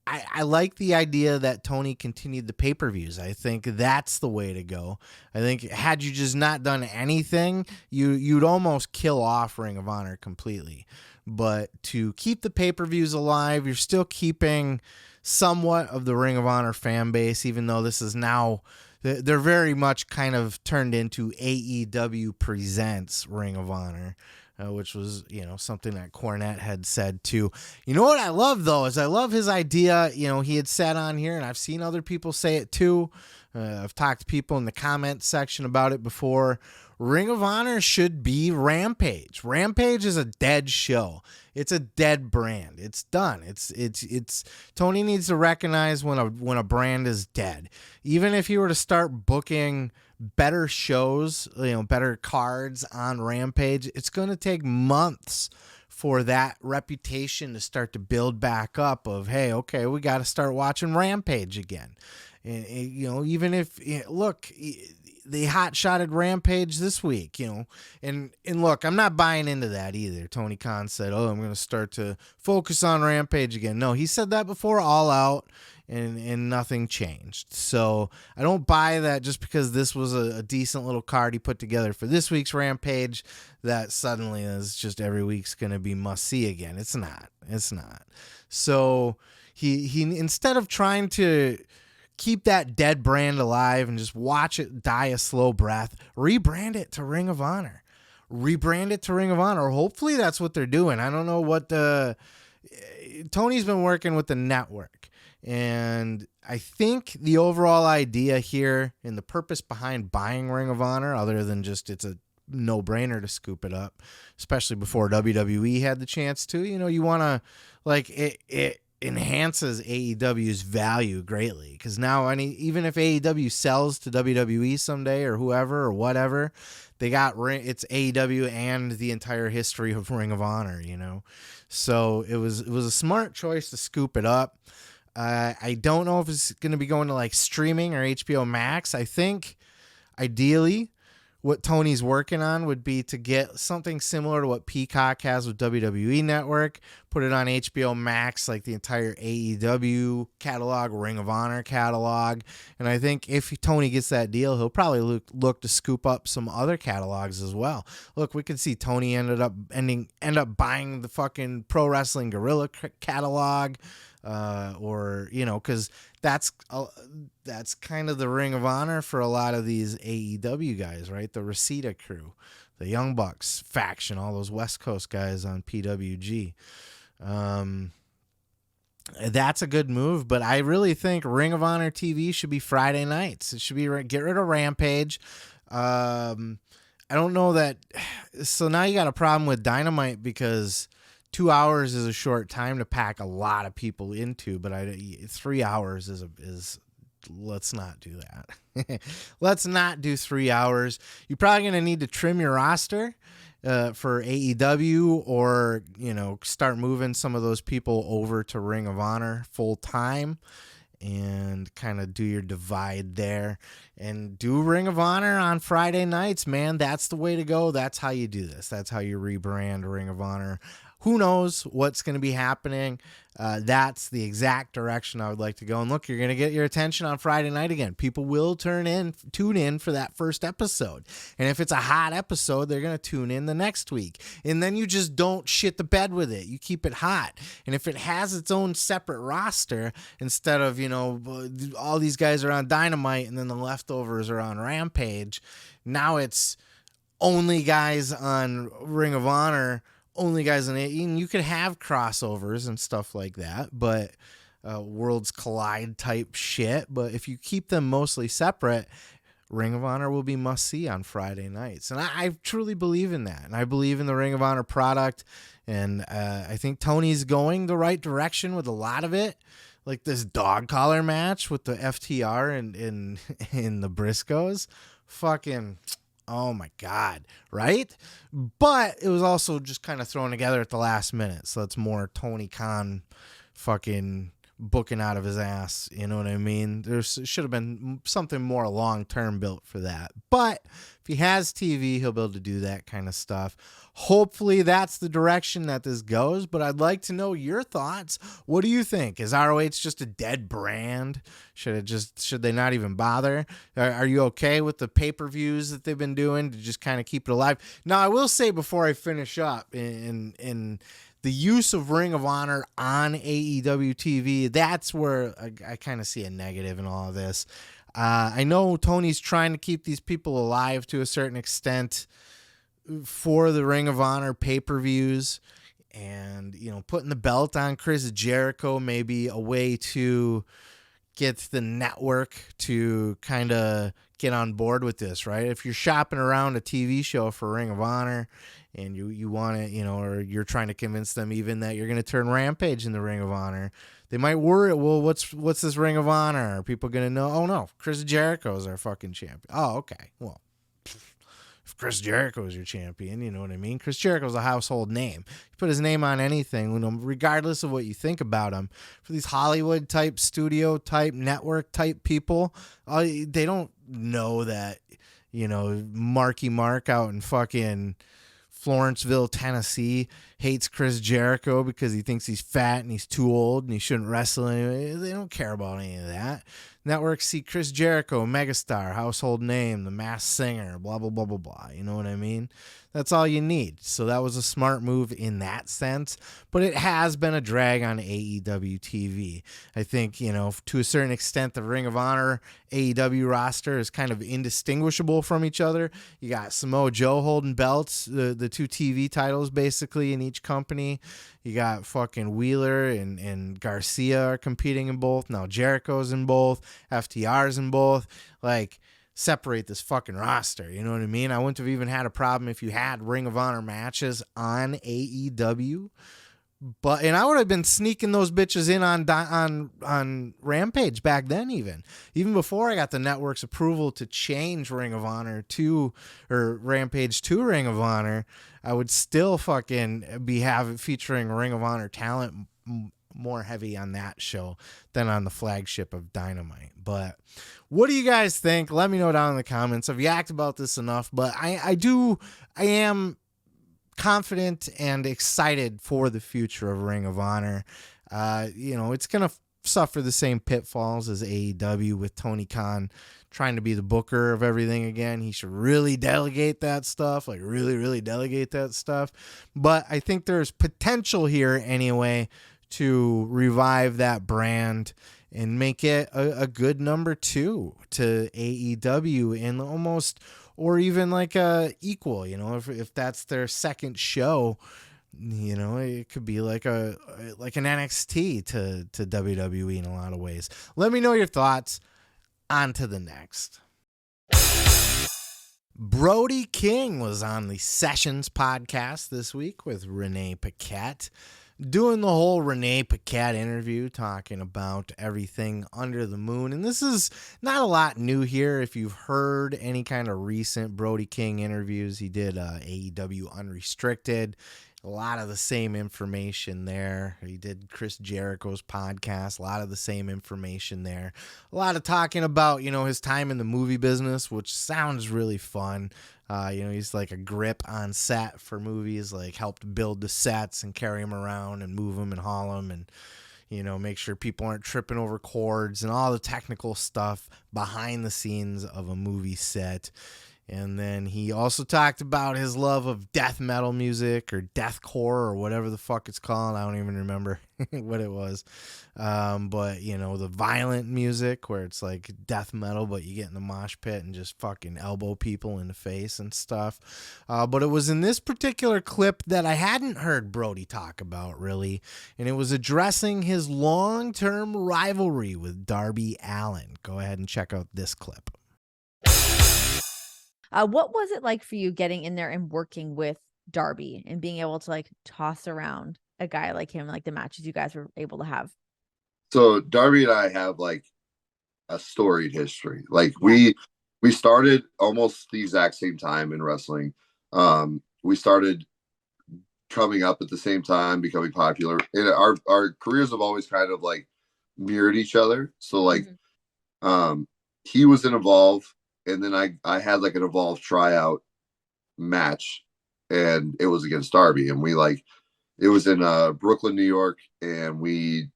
I like the idea that Tony continued the pay-per-views. I think that's the way to go. I think had you just not done anything, you'd almost kill off Ring of Honor completely. But to keep the pay-per-views alive, you're still keeping somewhat of the Ring of Honor fan base, even though this is now, they're very much kind of turned into AEW Presents Ring of Honor. Which was, you know, something that Cornette had said too. You know what I love, though, is I love his idea. You know, he had said on here, and I've seen other people say it too. I've talked to people in the comment section about it before. Ring of Honor should be Rampage. Rampage is a dead show. It's a dead brand. It's done. It's Tony needs to recognize when a brand is dead. Even if he were to start booking better shows, you know, better cards on Rampage, it's going to take months for that reputation to start to build back up of, hey, okay, we got to start watching Rampage again. And, you know, even if, look, they hot-shotted Rampage this week, you know, and look, I'm not buying into that either. Tony Khan said, oh, I'm going to start to focus on Rampage again. No, he said that before All Out, and nothing changed. So I don't buy that just because this was a decent little card he put together for this week's Rampage, that suddenly is just every week's going to be must-see again. It's not. So he instead of trying to keep that dead brand alive and just watch it die a slow breath, rebrand it to Ring of Honor. Hopefully that's what they're doing. I don't know what Tony's been working with the network. And I think the overall idea here and the purpose behind buying Ring of Honor, other than just it's a no-brainer to scoop it up, especially before WWE had the chance to, you know, you want to, like, enhances AEW's value greatly, because now even if AEW sells to WWE someday or whoever or whatever, they got it's AEW and the entire history of Ring of Honor, you know. So it was a smart choice to scoop it up. I don't know if it's going to be going to like streaming or HBO Max. I think ideally what Tony's working on would be to get something similar to what Peacock has with WWE Network, put it on HBO Max, like the entire AEW catalog, Ring of Honor catalog. And I think if Tony gets that deal, he'll probably look to scoop up some other catalogs as well. Look, we could see Tony end up buying the fucking Pro Wrestling Guerrilla catalog, or, you know, because that's kind of the Ring of Honor for a lot of these AEW guys, right? The Reseda crew, the Young Bucks faction, all those West Coast guys on PWG. That's a good move, but I really think Ring of Honor TV should be Friday nights. It should be get rid of Rampage. I don't know that. So now you got a problem with Dynamite because 2 hours is a short time to pack a lot of people into, but 3 hours is let's not do that. Let's not do 3 hours. You're probably going to need to trim your roster for AEW, or, you know, start moving some of those people over to Ring of Honor full time and kind of do your divide there and do Ring of Honor on Friday nights, man. That's the way to go. That's how you do this. That's how you rebrand Ring of Honor. Who knows what's going to be happening? That's the exact direction I would like to go. And look, you're going to get your attention on Friday night again. People will tune in for that first episode. And if it's a hot episode, they're going to tune in the next week. And then you just don't shit the bed with it. You keep it hot. And if it has its own separate roster, instead of, you know, all these guys are on Dynamite and then the leftovers are on Rampage, now it's only guys on Ring of Honor, only guys in it. And you could have crossovers and stuff like that, but worlds collide type shit. But if you keep them mostly separate, Ring of Honor will be must see on Friday nights. And I truly believe in that. And I believe in the Ring of Honor product. And I think Tony's going the right direction with a lot of it. Like this dog collar match with the FTR and in the Briscoes. Fucking, oh my God, right? But it was also just kind of thrown together at the last minute. So it's more Tony Khan fucking booking out of his ass. You know what I mean? There should have been something more long-term built for that. But if he has TV, he'll be able to do that kind of stuff. Hopefully that's the direction that this goes, but I'd like to know your thoughts. What do you think? Is ROH just a dead brand? Should they not even bother? Are you okay with the pay-per-views that they've been doing to just kind of keep it alive? Now, I will say before I finish up, in the use of Ring of Honor on AEW TV, that's where I kind of see a negative in all of this. I know Tony's trying to keep these people alive to a certain extent for the Ring of Honor pay-per-views, and, you know, putting the belt on Chris Jericho may be a way to get the network to kind of get on board with this, right? If you're shopping around a TV show for Ring of Honor and you want it, you know, or you're trying to convince them even that you're going to turn Rampage in the Ring of Honor, they might worry, well, what's this Ring of Honor? Are people going to know, oh no, Chris Jericho's our fucking champion. Oh, okay. Well, if Chris Jericho is your champion, you know what I mean? Chris Jericho's a household name. You put his name on anything, you know, regardless of what you think about him. For these Hollywood type, studio type, network type people, they don't know that, you know, Marky Mark out in fucking Florenceville, Tennessee, hates Chris Jericho because he thinks he's fat and he's too old and he shouldn't wrestle anyway. They don't care about any of that. Networks see Chris Jericho, megastar, household name, the Masked Singer, blah, blah, blah, blah, blah. You know what I mean? That's all you need. So that was a smart move in that sense. But it has been a drag on AEW TV. I think, you know, to a certain extent, the Ring of Honor AEW roster is kind of indistinguishable from each other. You got Samoa Joe holding belts, the two TV titles basically in each company. You got fucking Wheeler and Garcia are competing in both. Now Jericho's in both. FTR's in both. Like, separate this fucking roster. You know what I mean? I wouldn't have even had a problem if you had Ring of Honor matches on AEW. and I would have been sneaking those bitches in on Rampage back then, even before I got the network's approval to change Ring of Honor to, or Rampage to Ring of Honor. I would still fucking be featuring Ring of Honor talent more heavy on that show than on the flagship of Dynamite. But what do you guys think? Let me know down in the comments. I've yacked about this enough, but I am confident and excited for the future of Ring of Honor. It's going to suffer the same pitfalls as AEW with Tony Khan trying to be the booker of everything again. He should really delegate that stuff, like really delegate that stuff. But I think there's potential here anyway to revive that brand and make it a good number 2 to AEW in almost, or even like a equal, if that's their second show, it could be like an NXT to WWE in a lot of ways. Let me know your thoughts. On to the next. Brody King was on the Sessions podcast this week with Renee Paquette, doing the whole Renee Paquette interview, talking about everything under the moon. And this is not a lot new here. If you've heard any kind of recent Brody King interviews, he did AEW Unrestricted. A lot of the same information there. He did Chris Jericho's podcast. A lot of the same information there. A lot of talking about, his time in the movie business, which sounds really fun. He's like a grip on set for movies, like helped build the sets and carry them around and move them and haul them and, make sure people aren't tripping over cords and all the technical stuff behind the scenes of a movie set. And then he also talked about his love of death metal music or deathcore or whatever the fuck it's called. I don't even remember what it was. But, the violent music where it's like death metal, but you get in the mosh pit and just fucking elbow people in the face and stuff. But it was in this particular clip that I hadn't heard Brody talk about really. And it was addressing his long-term rivalry with Darby Allin. Go ahead and check out this clip. What was it like for you getting in there and working with Darby and being able to like toss around a guy like him, like the matches you guys were able to have? So Darby and I have like a storied history. Like we started almost the exact same time in wrestling. We started coming up at the same time, becoming popular. And our careers have always kind of like mirrored each other. So like he was in Evolve. And then I had like an Evolve tryout match, and it was against Darby. And it was in Brooklyn, New York, and we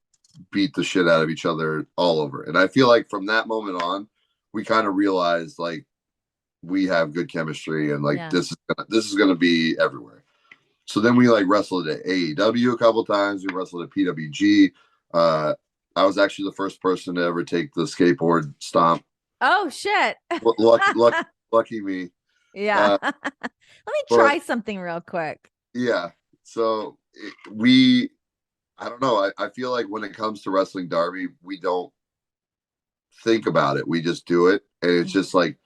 beat the shit out of each other all over. And I feel like from that moment on, we kind of realized like we have good chemistry and like this is gonna be everywhere. So then we like wrestled at AEW a couple times. We wrestled at PWG. I was actually the first person to ever take the skateboard stomp. Oh shit! Lucky me. Yeah. Let me try something real quick. Yeah. So I don't know. I feel like when it comes to wrestling Darby, we don't think about it. We just do it, and it's just like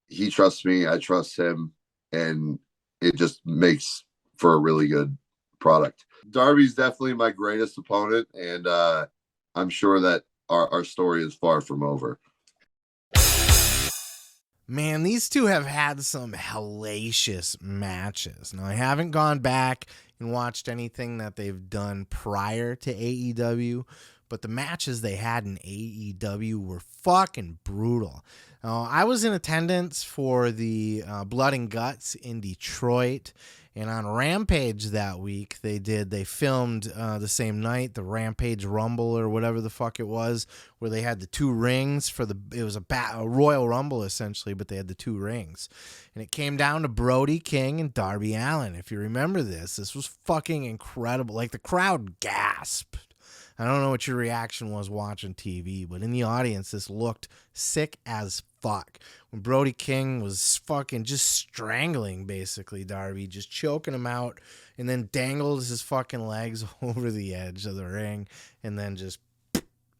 he trusts me, I trust him, and it just makes for a really good product. Darby's definitely my greatest opponent, and I'm sure that our story is far from over. Man, these two have had some hellacious matches. Now, I haven't gone back and watched anything that they've done prior to AEW, but the matches they had in AEW were fucking brutal. I was in attendance for the Blood and Guts in Detroit, and on Rampage that week, they filmed the same night, the Rampage Rumble or whatever the fuck it was, where they had the two rings it was a Royal Rumble essentially, but they had the two rings. And it came down to Brody King and Darby Allin. If you remember this was fucking incredible. Like the crowd gasped. I don't know what your reaction was watching TV, but in the audience, this looked sick as fuck. When Brody King was fucking just strangling, basically, Darby, just choking him out, and then dangled his fucking legs over the edge of the ring, and then just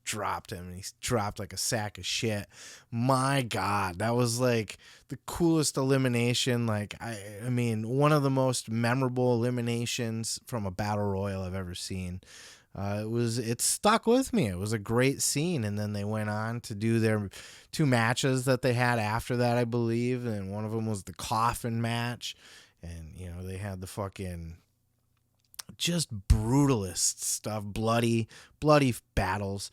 dropped him, and he dropped like a sack of shit. My God, that was like the coolest elimination. Like, I mean, one of the most memorable eliminations from a battle royal I've ever seen. It stuck with me. It was a great scene. And then they went on to do their 2 matches that they had after that, I believe. And one of them was the coffin match. And, you know, they had the fucking just brutalist stuff, bloody battles.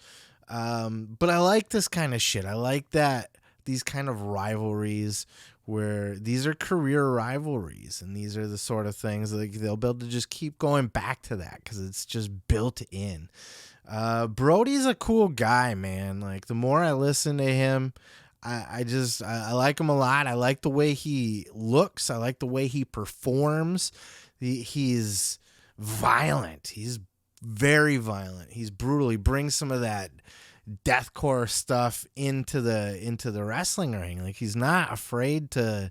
But I like this kind of shit. I like that these kind of rivalries where these are career rivalries, and these are the sort of things that they'll be able to just keep going back to that because it's just built in. Brody's a cool guy, man. Like, the more I listen to him, I like him a lot. I like the way he looks. I like the way he performs. He's violent. He's very violent. He's brutal. He brings some of that deathcore stuff into the wrestling ring. Like, he's not afraid to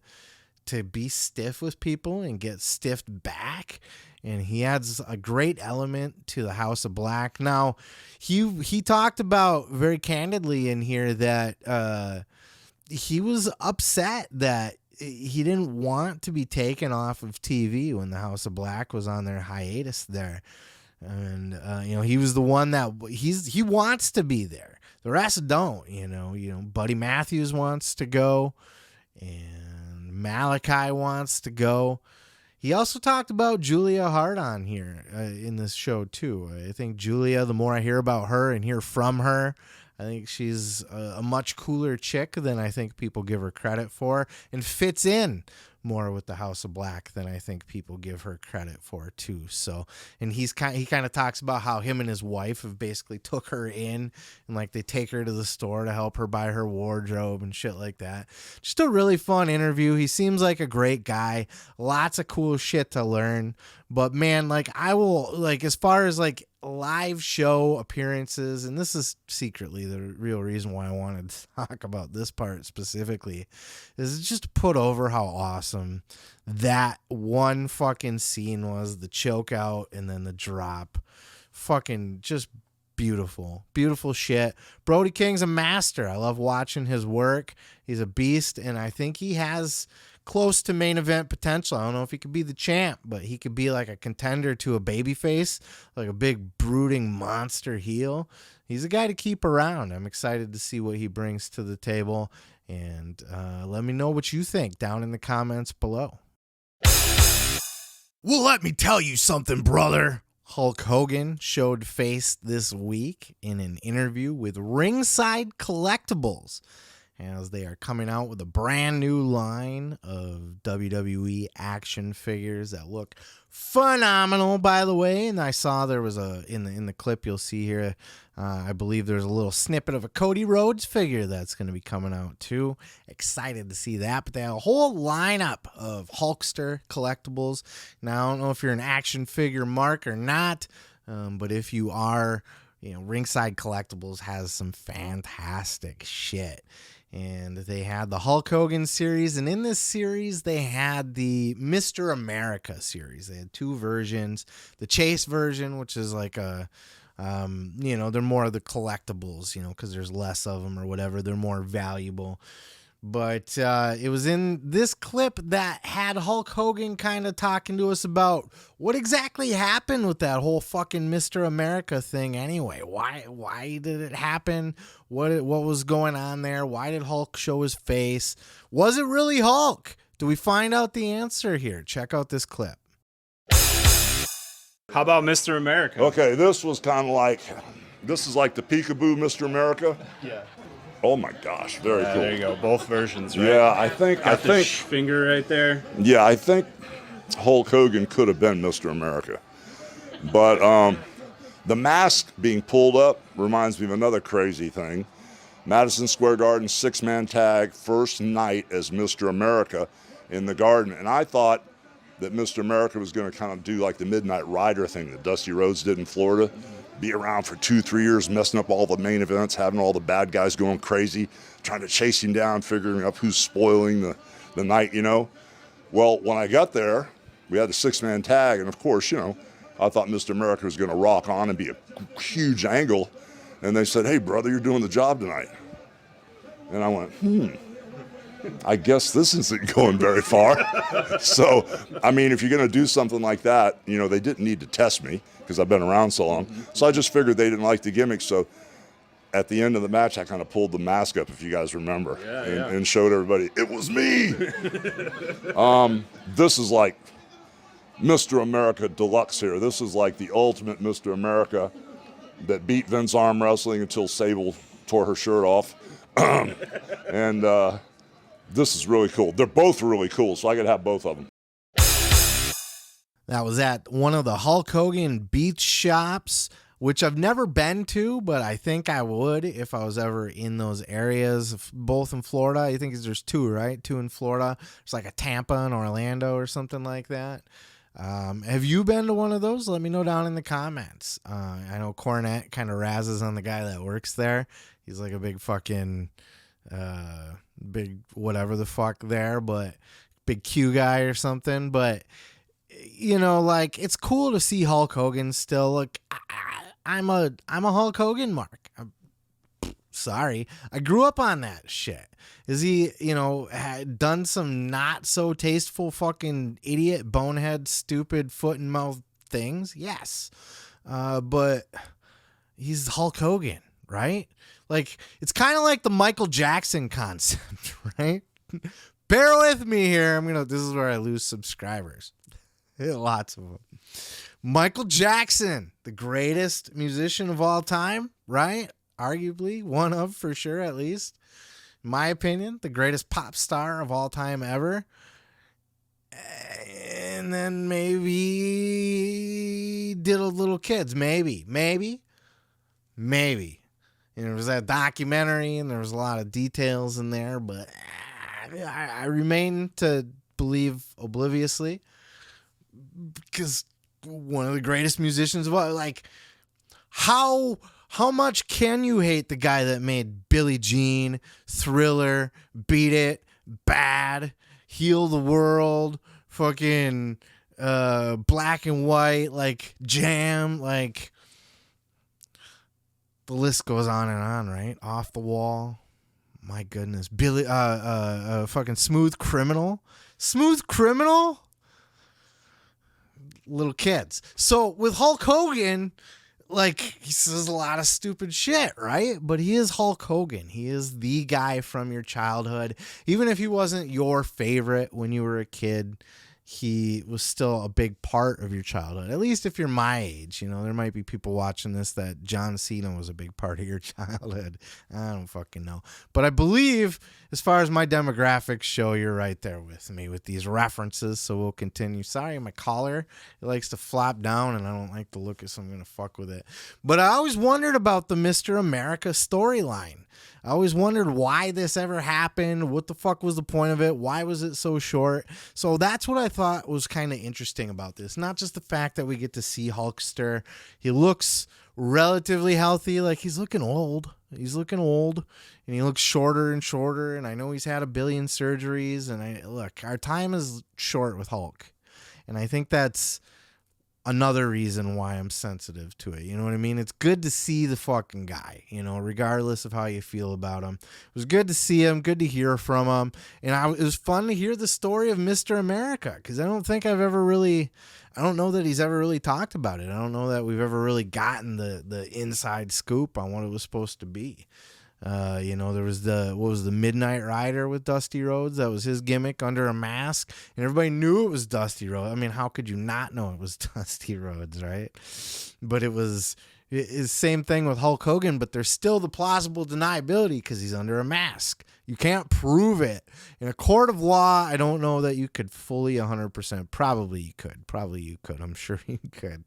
be stiff with people and get stiffed back. And he adds a great element to the House of Black. Now, he talked about very candidly in here that he was upset that he didn't want to be taken off of TV when the House of Black was on their hiatus there. And, you know, he was the one that he wants to be there. The rest don't, you know, Buddy Matthews wants to go and Malachi wants to go. He also talked about Julia Hart on here in this show too. I think Julia, the more I hear about her and hear from her, I think she's a much cooler chick than I think people give her credit for, and fits in more with the House of Black than I think people give her credit for too. So, and he kind of talks about how him and his wife have basically took her in, and like they take her to the store to help her buy her wardrobe and shit like that. Just a really fun interview. He seems like a great guy. Lots of cool shit to learn. But man, like, I will, like, as far as like live show appearances, and this is secretly the real reason why I wanted to talk about this part specifically, is just to put over how awesome that one fucking scene was. The choke out and then the drop. Fucking just beautiful shit. Brody King's a master. I love watching his work. He's a beast, and I think he has close to main event potential. I don't know if he could be the champ, but he could be like a contender to a babyface, like a big brooding monster heel. He's a guy to keep around. I'm excited to see what he brings to the table, and let me know what you think down in the comments below. Well, let me tell you something, brother. Hulk Hogan showed face this week in an interview with Ringside Collectibles, as they are coming out with a brand new line of WWE action figures that look phenomenal, by the way. And I saw there was in the clip you'll see here, I believe there's a little snippet of a Cody Rhodes figure that's going to be coming out too. Excited to see that. But they have a whole lineup of Hulkster collectibles. Now, I don't know if you're an action figure mark or not, but if you are, you know, Ringside Collectibles has some fantastic shit. And they had the Hulk Hogan series, and in this series they had the Mr. America series. They had 2 versions. The Chase version, which is like a, you know, they're more of the collectibles, you know, because there's less of them or whatever. They're more valuable. But it was in this clip that had Hulk Hogan kind of talking to us about what exactly happened with that whole fucking Mr. America thing anyway. Why did it happen? What was going on there? Why did Hulk show his face? Was it really Hulk? Do we find out the answer here? Check out this clip. How about Mr. America? Okay, this was kind of like, this is like the peekaboo Mr. America. Yeah. Oh my gosh, very cool. There you go, both versions, right? Yeah, I think finger right there. Yeah, I think Hulk Hogan could have been Mr. America. But the mask being pulled up reminds me of another crazy thing. Madison Square Garden 6-man tag, first night as Mr. America in the Garden. And I thought that Mr. America was going to kind of do like the Midnight Rider thing that Dusty Rhodes did in Florida. Be around for 2-3 years, messing up all the main events, having all the bad guys going crazy, trying to chase him down, figuring out who's spoiling the night, you know. Well, when I got there, we had the 6-man tag, and of course, you know, I thought Mr. America was going to rock on and be a huge angle. And they said, hey, brother, you're doing the job tonight. And I went, I guess this isn't going very far. So, I mean, if you're going to do something like that, you know, they didn't need to test me because I've been around so long. So I just figured they didn't like the gimmick. So at the end of the match, I kind of pulled the mask up, if you guys remember, and showed everybody, it was me. This is like Mr. America Deluxe here. This is like the ultimate Mr. America that beat Vince Arm Wrestling until Sable tore her shirt off. And this is really cool. They're both really cool, so I could have both of them. That was at one of the Hulk Hogan beach shops, which I've never been to, but I think I would if I was ever in those areas, both in Florida. I think there's two, right? Two in Florida. There's like a Tampa and Orlando or something like that. Have you been to one of those? Let me know down in the comments. I know Cornette kind of razzes on the guy that works there. He's like a big fucking, big whatever the fuck there, but big Q guy or something. But, you know, like, it's cool to see Hulk Hogan still. Like, I'm a Hulk Hogan mark. Sorry. I grew up on that shit. Is he, you know, had done some not so tasteful fucking idiot, bonehead, stupid foot and mouth things? Yes. But he's Hulk Hogan, right? Like, it's kind of like the Michael Jackson concept, right? Bear with me here. This is where I lose subscribers. Lots of them. Michael Jackson, the greatest musician of all time, right? Arguably, one of, for sure, at least. In my opinion, the greatest pop star of all time ever. And then maybe did a little kids. Maybe. And there was that documentary, and there was a lot of details in there, but I remain to believe obliviously, because one of the greatest musicians of all, like, how much can you hate the guy that made Billie Jean, Thriller, Beat It, Bad, Heal the World, fucking Black and White, like Jam, like the list goes on, right? Off the Wall. My goodness. Fucking Smooth Criminal. Little kids. So with Hulk Hogan, like, he says a lot of stupid shit, right? But he is Hulk Hogan. He is the guy from your childhood. Even if he wasn't your favorite when you were a kid, he was still a big part of your childhood. At least if you're my age, you know, there might be people watching this that John Cena was a big part of your childhood. I don't fucking know. But I believe, as far as my demographics show, you're right there with me with these references. So we'll continue. Sorry, my collar, it likes to flop down and I don't like to look at, so I'm going to fuck with it. But I always wondered about the Mr. America storyline. I always wondered why this ever happened. What the fuck was the point of it? Why was it so short? So that's what I thought was kind of interesting about this. Not just the fact that we get to see Hulkster. He looks relatively healthy. Like, he's looking old. And he looks shorter and shorter. And I know he's had a billion surgeries. And look, our time is short with Hulk. And I think that's another reason why I'm sensitive to it. You know what I mean? It's good to see the fucking guy, you know, regardless of how you feel about him. It was good to see him, good to hear from him. And it was fun to hear the story of Mr. America, because I don't know that he's ever really talked about it. I don't know that we've ever really gotten the inside scoop on what it was supposed to be. You know, there was the Midnight Rider with Dusty Rhodes. That was his gimmick under a mask, and everybody knew it was Dusty Rhodes. I mean, how could you not know it was Dusty Rhodes, right? But it's same thing with Hulk Hogan, but there's still the plausible deniability because he's under a mask. You can't prove it. In a court of law, I don't know that you could fully 100%. Probably you could. I'm sure you could.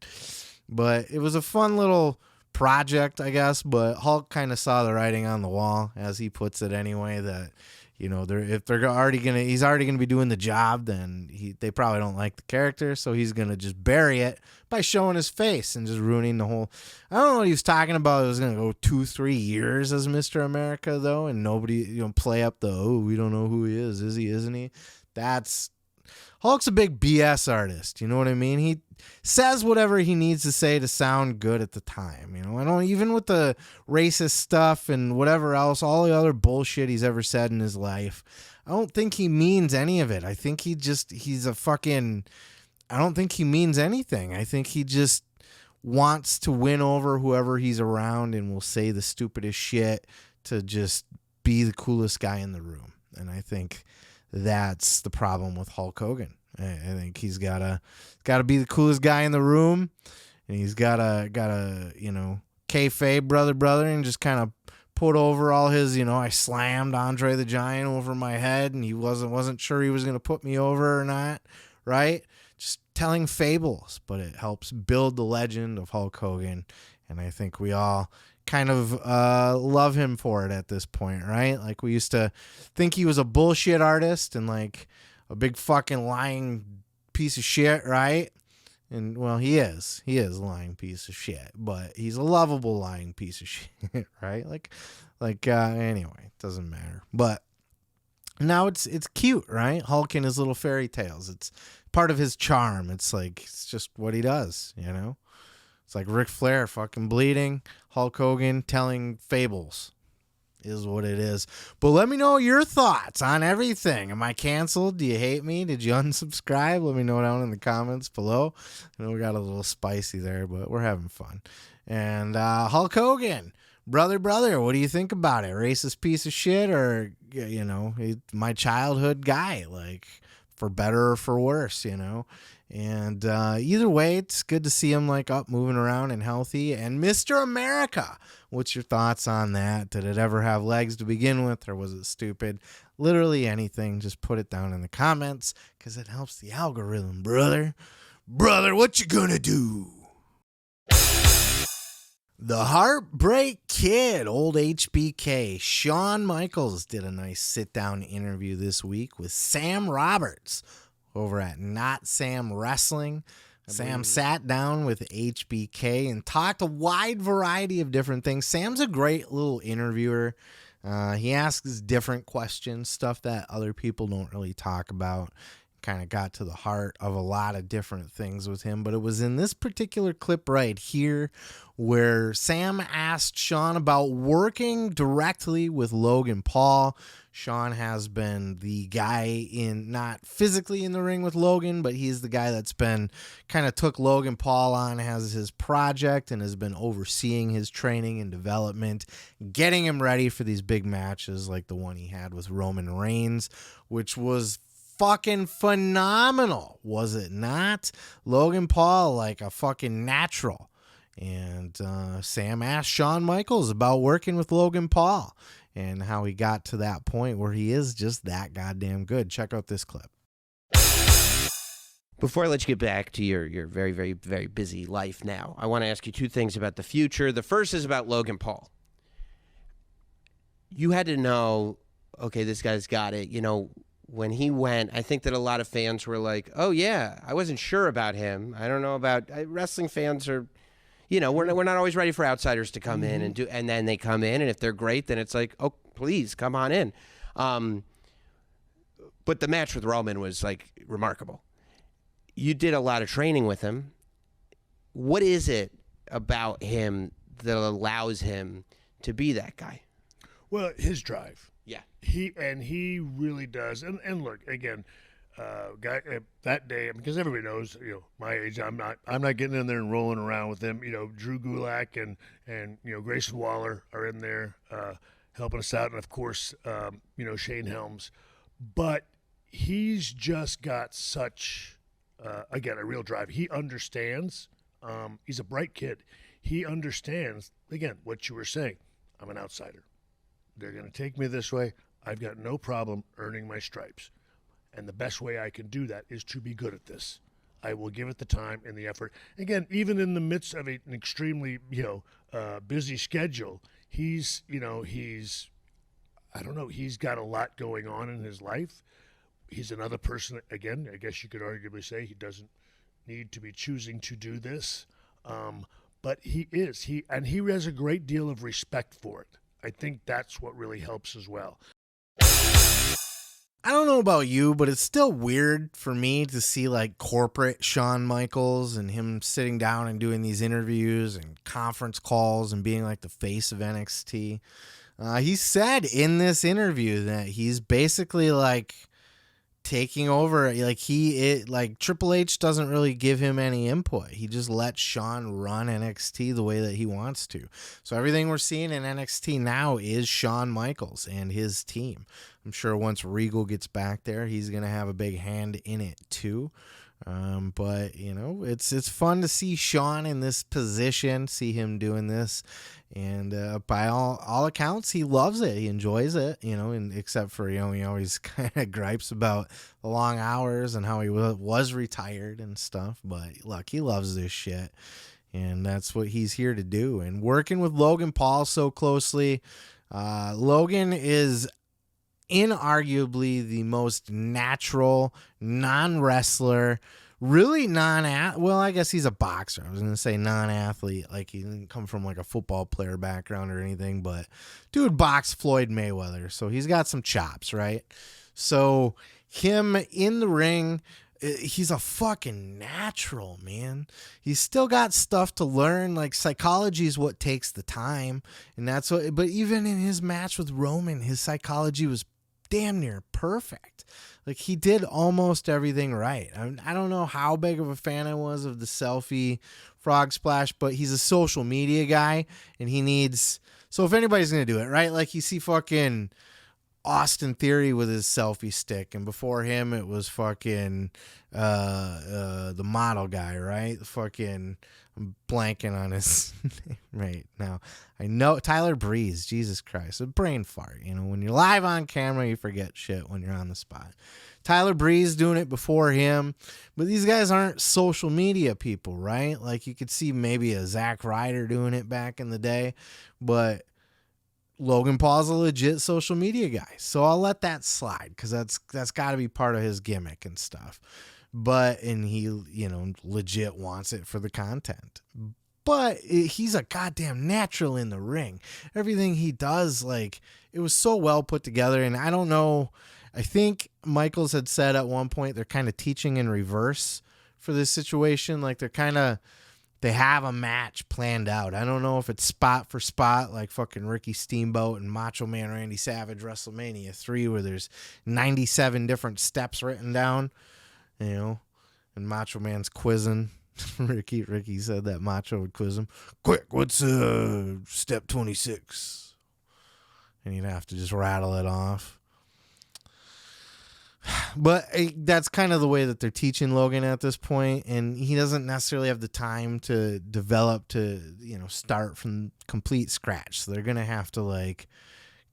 But it was a fun little project, I guess, but Hulk kind of saw the writing on the wall, as he puts it anyway, that, you know, he's already gonna be doing the job, then they probably don't like the character, so he's gonna just bury it by showing his face and just ruining the whole. I don't know what he was talking about. It was gonna go 2-3 years as Mr. America though, and nobody, you know, play up the, oh, we don't know who he is he, isn't he? That's Hulk's a big BS artist. You know what I mean? He says whatever he needs to say to sound good at the time. You know, I don't, even with the racist stuff and whatever else, all the other bullshit he's ever said in his life, I don't think he means any of it. I think he's a fucking, I don't think he means anything. I think he just wants to win over whoever he's around and will say the stupidest shit to just be the coolest guy in the room. And I think that's the problem with Hulk Hogan. I think he's gotta be the coolest guy in the room, and he's gotta kayfabe brother, and just kind of put over all his, I slammed Andre the Giant over my head, and he wasn't sure he was gonna put me over or not, right? Just telling fables, but it helps build the legend of Hulk Hogan, and I think we all kind of love him for it at this point, right? Like, we used to think he was a bullshit artist and like a big fucking lying piece of shit, right? And well, he is a lying piece of shit, but he's a lovable lying piece of shit, right? Anyway, it doesn't matter. But now it's cute, right? Hulk and his little fairy tales. It's part of his charm. It's just what he does, It's like Ric Flair fucking bleeding, Hulk Hogan telling fables is what it is. But let me know your thoughts on everything. Am I canceled? Do you hate me? Did you unsubscribe? Let me know down in the comments below. I know we got a little spicy there, but we're having fun. And Hulk Hogan, brother, what do you think about it? Racist piece of shit, or, my childhood guy, like, for better or for worse, And either way, it's good to see him up, moving around and healthy. And Mr. America, what's your thoughts on that? Did it ever have legs to begin with, or was it stupid? Literally anything, just put it down in the comments, because it helps the algorithm, brother. Brother, what you gonna do? The Heartbreak Kid, old HBK, Shawn Michaels did a nice sit-down interview this week with Sam Roberts over at Not Sam Wrestling. Sam sat down with HBK and talked a wide variety of different things. Sam's a great little interviewer. He asks different questions, stuff that other people don't really talk about. Kind of got to the heart of a lot of different things with him. But it was in this particular clip right here where Sam asked Shawn about working directly with Logan Paul. Shawn has been the guy not physically in the ring with Logan, but he's the guy that's been kind of took Logan Paul on as his project and has been overseeing his training and development, getting him ready for these big matches like the one he had with Roman Reigns, which was fucking phenomenal, was it not? Logan Paul, like a fucking natural. And Sam asked Shawn Michaels about working with Logan Paul and how he got to that point where he is just that goddamn good. Check out this clip. Before I let you get back to your very, very, very busy life now, I want to ask you two things about the future. The first is about Logan Paul. You had to know, okay, this guy's got it. When he went, I think that a lot of fans were like, oh, yeah, I wasn't sure about him. I don't know about wrestling fans are, we're not always ready for outsiders to come in and then they come in. And if they're great, then it's like, oh, please come on in. But the match with Roman was remarkable. You did a lot of training with him. What is it about him that allows him to be that guy? Well, his drive. Yeah. He really does. And look, again, that day, because everybody knows, my age, I'm not getting in there and rolling around with them. Drew Gulak and Grayson Waller are in there helping us out, and of course, Shane Helms. But he's just got such again, a real drive. He understands. He's a bright kid. He understands, again, what you were saying. I'm an outsider. They're going to take me this way. I've got no problem earning my stripes. And the best way I can do that is to be good at this. I will give it the time and the effort. Again, even in the midst of an extremely, busy schedule, he's got a lot going on in his life. He's another person, again, I guess you could arguably say he doesn't need to be choosing to do this. But he has a great deal of respect for it. I think that's what really helps as well. I don't know about you, but it's still weird for me to see like corporate Shawn Michaels and him sitting down and doing these interviews and conference calls and being like the face of NXT. He said in this interview that he's basically like taking over. Like Triple H doesn't really give him any input. He just lets Shawn run NXT the way that he wants to. So everything we're seeing in NXT now is Shawn Michaels and his team. I'm sure once Regal gets back there, he's going to have a big hand in it too. But you know, it's fun to see Shawn in this position, see him doing this. And by all accounts, he loves it. He enjoys it, you know, and except for, you know, he always kind of gripes about the long hours and how he was retired and stuff. But look, he loves this shit, and that's what he's here to do. And working with Logan Paul so closely, Logan is inarguably the most natural non-wrestler, really well, I guess he's a boxer. I was going to say non-athlete, like he didn't come from like a football player background or anything, but dude boxed Floyd Mayweather, so he's got some chops, right? So him in the ring, he's a fucking natural, man. He's still got stuff to learn. Like psychology is what takes the time, and that's what. But even in his match with Roman, his psychology was damn near perfect. Like he did almost everything right. I don't know how big of a fan I was of the selfie frog splash, but he's a social media guy, and he needs. So if anybody's gonna do it, right? Like you see fucking Austin Theory with his selfie stick, and before him it was fucking the model guy, right? Fucking, I'm blanking on his name right now. I know Tyler Breeze. Jesus Christ, a brain fart. You know, when you're live on camera, you forget shit when you're on the spot. Tyler Breeze doing it before him, but these guys aren't social media people, right? Like you could see maybe a Zack Ryder doing it back in the day, but Logan Paul's a legit social media guy, so I'll let that slide because that's got to be part of his gimmick and stuff. And he, you know, legit wants it for the content. But he's a goddamn natural in the ring. Everything he does, like, it was so well put together. And I don't know, I think Michaels had said at one point they're kind of teaching in reverse for this situation. Like they have a match planned out. I don't know if it's spot for spot like fucking Ricky Steamboat and Macho Man Randy Savage WrestleMania 3 where there's 97 different steps written down, you know, and Macho Man's quizzing. Ricky said that Macho would quiz him. Quick, what's step 26? And he'd have to just rattle it off. But that's kind of the way that they're teaching Logan at this point, and he doesn't necessarily have the time to develop to, you know, start from complete scratch. So they're going to have to like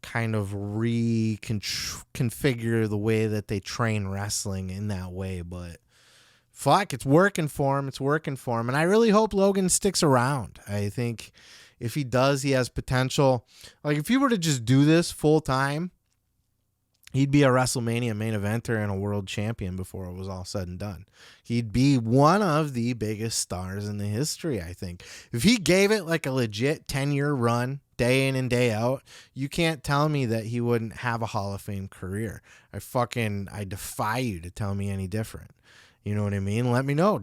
kind of reconfigure the way that they train wrestling in that way. But fuck, it's working for him. It's working for him. And I really hope Logan sticks around. I think if he does, he has potential. Like if he were to just do this full time, he'd be a WrestleMania main eventer and a world champion before it was all said and done. He'd be one of the biggest stars in the history, I think. If he gave it like a legit 10-year run, day in and day out, you can't tell me that he wouldn't have a Hall of Fame career. I defy you to tell me any different. You know what I mean? Let me know.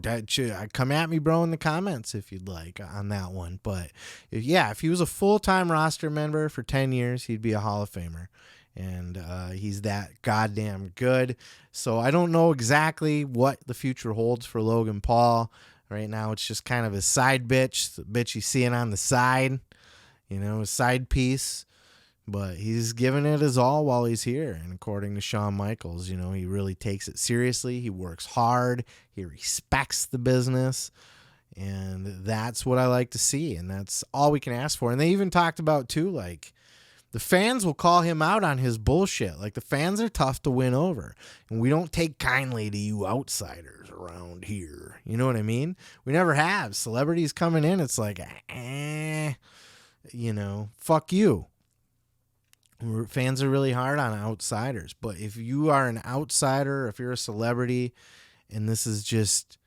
Come at me, bro, in the comments if you'd like on that one. But if he was a full-time roster member for 10 years, he'd be a Hall of Famer. And he's that goddamn good. So I don't know exactly what the future holds for Logan Paul. Right now, it's just kind of his side bitch, the bitch you seeing on the side, you know, his side piece. But he's giving it his all while he's here. And according to Shawn Michaels, you know, he really takes it seriously. He works hard. He respects the business. And that's what I like to see. And that's all we can ask for. And they even talked about, too, like, the fans will call him out on his bullshit. Like, the fans are tough to win over. And we don't take kindly to you outsiders around here. You know what I mean? We never have. Celebrities coming in, it's like, you know, fuck you. Fans are really hard on outsiders. But if you are an outsider, if you're a celebrity, and this is just,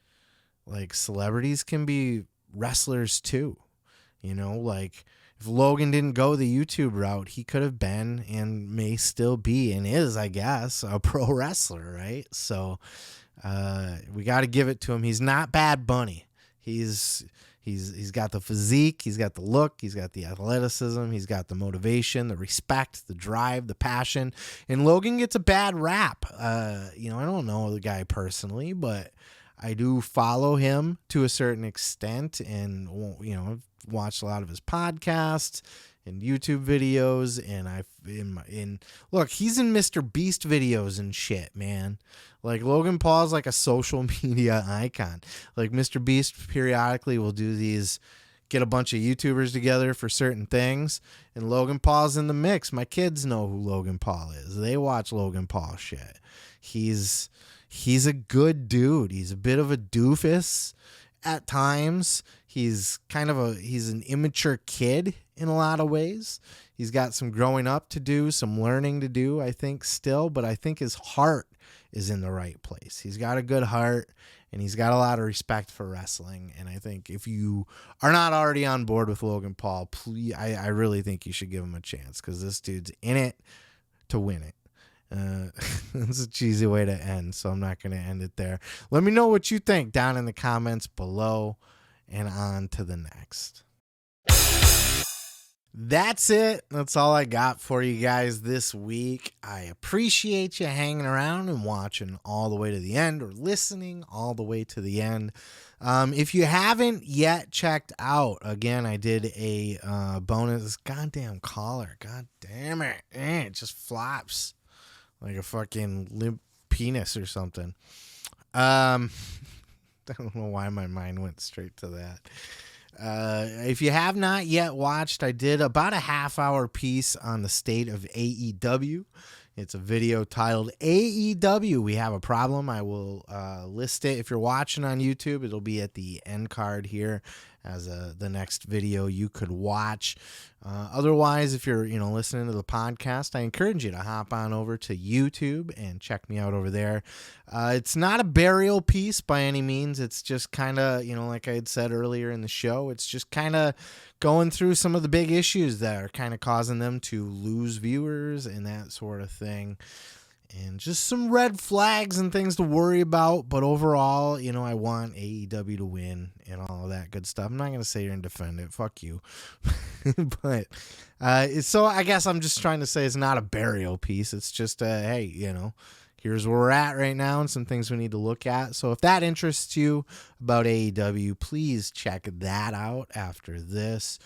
like, celebrities can be wrestlers too. You know, like, if Logan didn't go the YouTube route, he could have been and may still be and is, I guess, a pro wrestler, right? So we got to give it to him. He's not Bad Bunny. He's got the physique, he's got the look, he's got the athleticism, he's got the motivation, the respect, the drive, the passion. And Logan gets a bad rap. I don't know the guy personally, but I do follow him to a certain extent, and I've watched a lot of his podcasts and YouTube videos, and look, he's in Mr. Beast videos and shit, man. Like, Logan Paul's like a social media icon. Like, Mr. Beast periodically will do these, get a bunch of YouTubers together for certain things, and Logan Paul's in the mix. My kids know who Logan Paul is. They watch Logan Paul shit. He's a good dude. He's a bit of a doofus at times. He's an immature kid in a lot of ways. He's got some growing up to do, some learning to do, I think, still, but I think his heart is in the right place. He's got a good heart, and he's got a lot of respect for wrestling. And I think if you are not already on board with Logan Paul, please, I really think you should give him a chance, because this dude's in it to win it. It's a cheesy way to end, so I'm not going to end it there. Let me know what you think down in the comments below, and on to the next. That's it. That's all I got for you guys this week. I appreciate you hanging around and watching all the way to the end, or listening all the way to the end. If you haven't yet checked out, again, I did a bonus goddamn collar. God damn it. It just flops like a fucking limp penis or something. I don't know why my mind went straight to that. If you have not yet watched, I did about a half-hour piece on the state of AEW. It's a video titled AEW, We Have a Problem. I will list it. If you're watching on YouTube, it'll be at the end card here as the next video you could watch. Otherwise, if you're listening to the podcast, I encourage you to hop on over to YouTube and check me out over there. It's not a burial piece by any means. It's just kind of, like I had said earlier in the show, it's just kind of going through some of the big issues that are kind of causing them to lose viewers and that sort of thing. And just some red flags and things to worry about. But overall, I want AEW to win and all of that good stuff. I'm not going to sit here and defend it. Fuck you. But so I guess I'm just trying to say it's not a burial piece. It's just, hey, here's where we're at right now and some things we need to look at. So if that interests you about AEW, please check that out after this.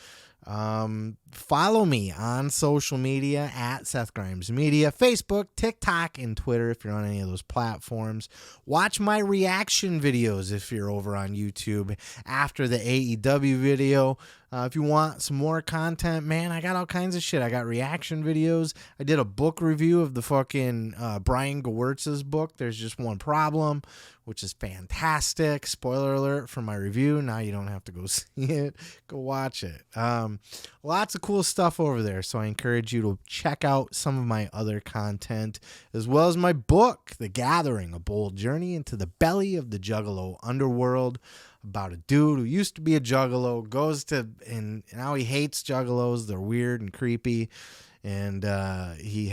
Follow me on social media at Seth Grimes Media, Facebook, TikTok, and Twitter if you're on any of those platforms. Watch my reaction videos if you're over on YouTube after the AEW video. If you want some more content, man, I got all kinds of shit. I got reaction videos. I did a book review of the fucking Brian Gewirtz's book, There's Just One Problem, which is fantastic. Spoiler alert for my review. Now you don't have to go see it. Go watch it. Lots of cool stuff over there. So I encourage you to check out some of my other content, as well as my book, The Gathering, A Bold Journey into the Belly of the Juggalo Underworld, about a dude who used to be a juggalo, goes to, and now he hates juggalos. They're weird and creepy. And he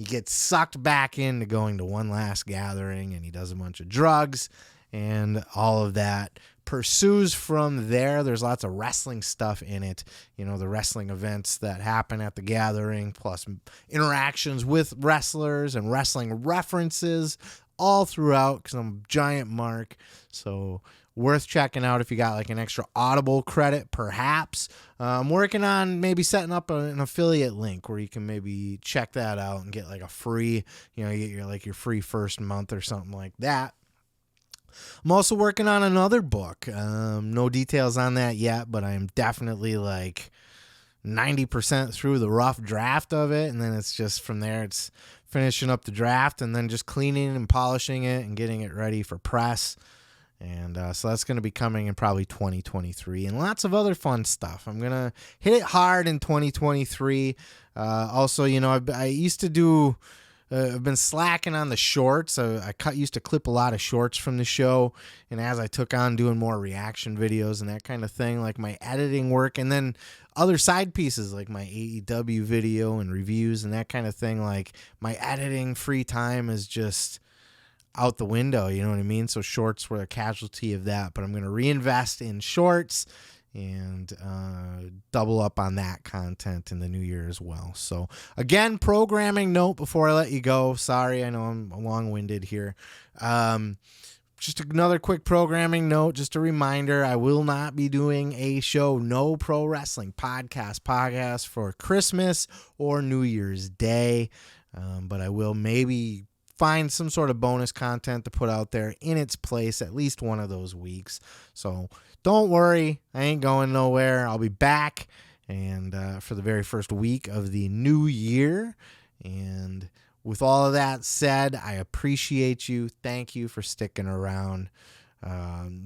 gets sucked back into going to one last gathering, and he does a bunch of drugs and all of that pursues from there. There's lots of wrestling stuff in it, the wrestling events that happen at the gathering, plus interactions with wrestlers and wrestling references all throughout, because I'm a giant mark. So worth checking out if you got like an extra Audible credit, perhaps. I'm working on maybe setting up an affiliate link where you can maybe check that out and get like a free, you get your free first month or something like that. I'm also working on another book. No details on that yet, but I'm definitely like 90% through the rough draft of it. And then it's just from there, it's finishing up the draft and then just cleaning and polishing it and getting it ready for press. And so that's going to be coming in probably 2023, and lots of other fun stuff. I'm going to hit it hard in 2023. Also, I used to do I've been slacking on the shorts. I used to clip a lot of shorts from the show, and as I took on doing more reaction videos and that kind of thing, like my editing work, and then other side pieces like my AEW video and reviews and that kind of thing, like my editing free time is just out the window, you know what I mean? So shorts were a casualty of that, but I'm going to reinvest in shorts and double up on that content in the new year as well. So again, programming note before I let you go. Sorry, I know I'm long-winded here. Just another quick programming note, just a reminder, I will not be doing a show, no pro wrestling podcast for Christmas or New Year's Day, but I will maybe find some sort of bonus content to put out there in its place at least one of those weeks. So don't worry, I ain't going nowhere. I'll be back and for the very first week of the new year. And with all of that said, I appreciate you. Thank you for sticking around.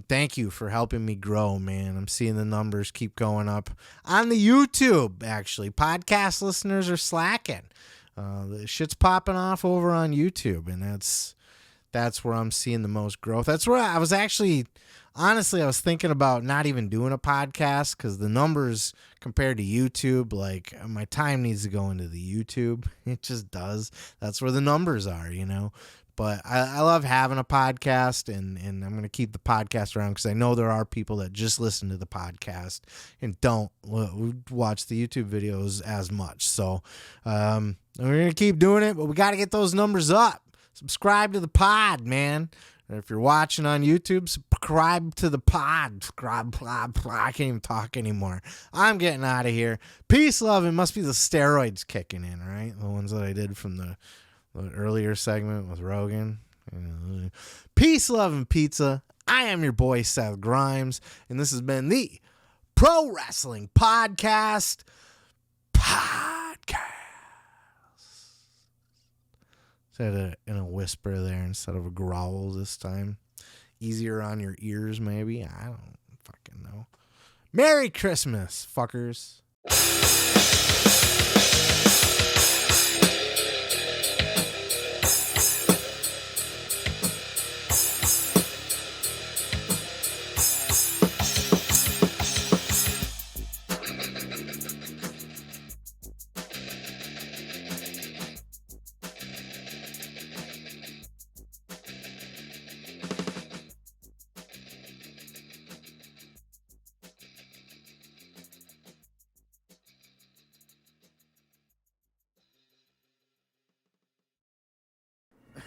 Thank you for helping me grow, man. I'm seeing the numbers keep going up on the YouTube, actually. Podcast listeners are slacking. The shit's popping off over on YouTube, and that's where I'm seeing the most growth. That's where I was actually, honestly, I was thinking about not even doing a podcast because the numbers compared to YouTube, like my time needs to go into the YouTube. It just does. That's where the numbers are, you know. But I love having a podcast, and I'm going to keep the podcast around because I know there are people that just listen to the podcast and don't watch the YouTube videos as much. So we're going to keep doing it, but we got to get those numbers up. Subscribe to the pod, man. And if you're watching on YouTube, subscribe to the pod. I can't even talk anymore. I'm getting out of here. Peace, love. It must be the steroids kicking in, right? The ones that I did from the earlier segment with Rogan. Peace, love, and pizza. I am your boy, Seth Grimes, and this has been the Pro Wrestling Podcast. Said it in a whisper there instead of a growl this time. Easier on your ears, maybe. I don't fucking know. Merry Christmas, fuckers.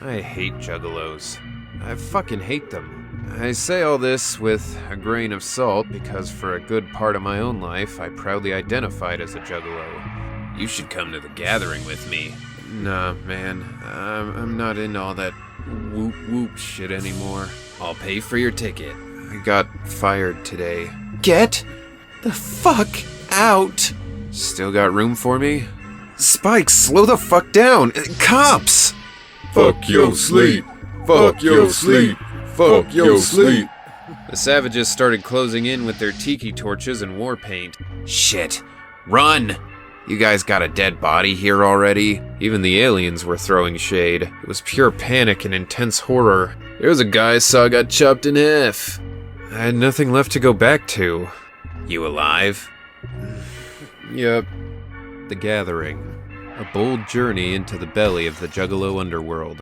I hate juggalos. I fucking hate them. I say all this with a grain of salt because for a good part of my own life, I proudly identified as a juggalo. You should come to the gathering with me. Nah, man. I'm not in all that whoop-whoop shit anymore. I'll pay for your ticket. I got fired today. Get the fuck out! Still got room for me? Spike, slow the fuck down! Cops! Fuck your sleep. Fuck your sleep. Fuck your sleep. The savages started closing in with their tiki torches and war paint. Shit. Run! You guys got a dead body here already? Even the aliens were throwing shade. It was pure panic and intense horror. There was a guy I saw got chopped in half. I had nothing left to go back to. You alive? Yep. The Gathering. A bold journey into the belly of the Juggalo underworld.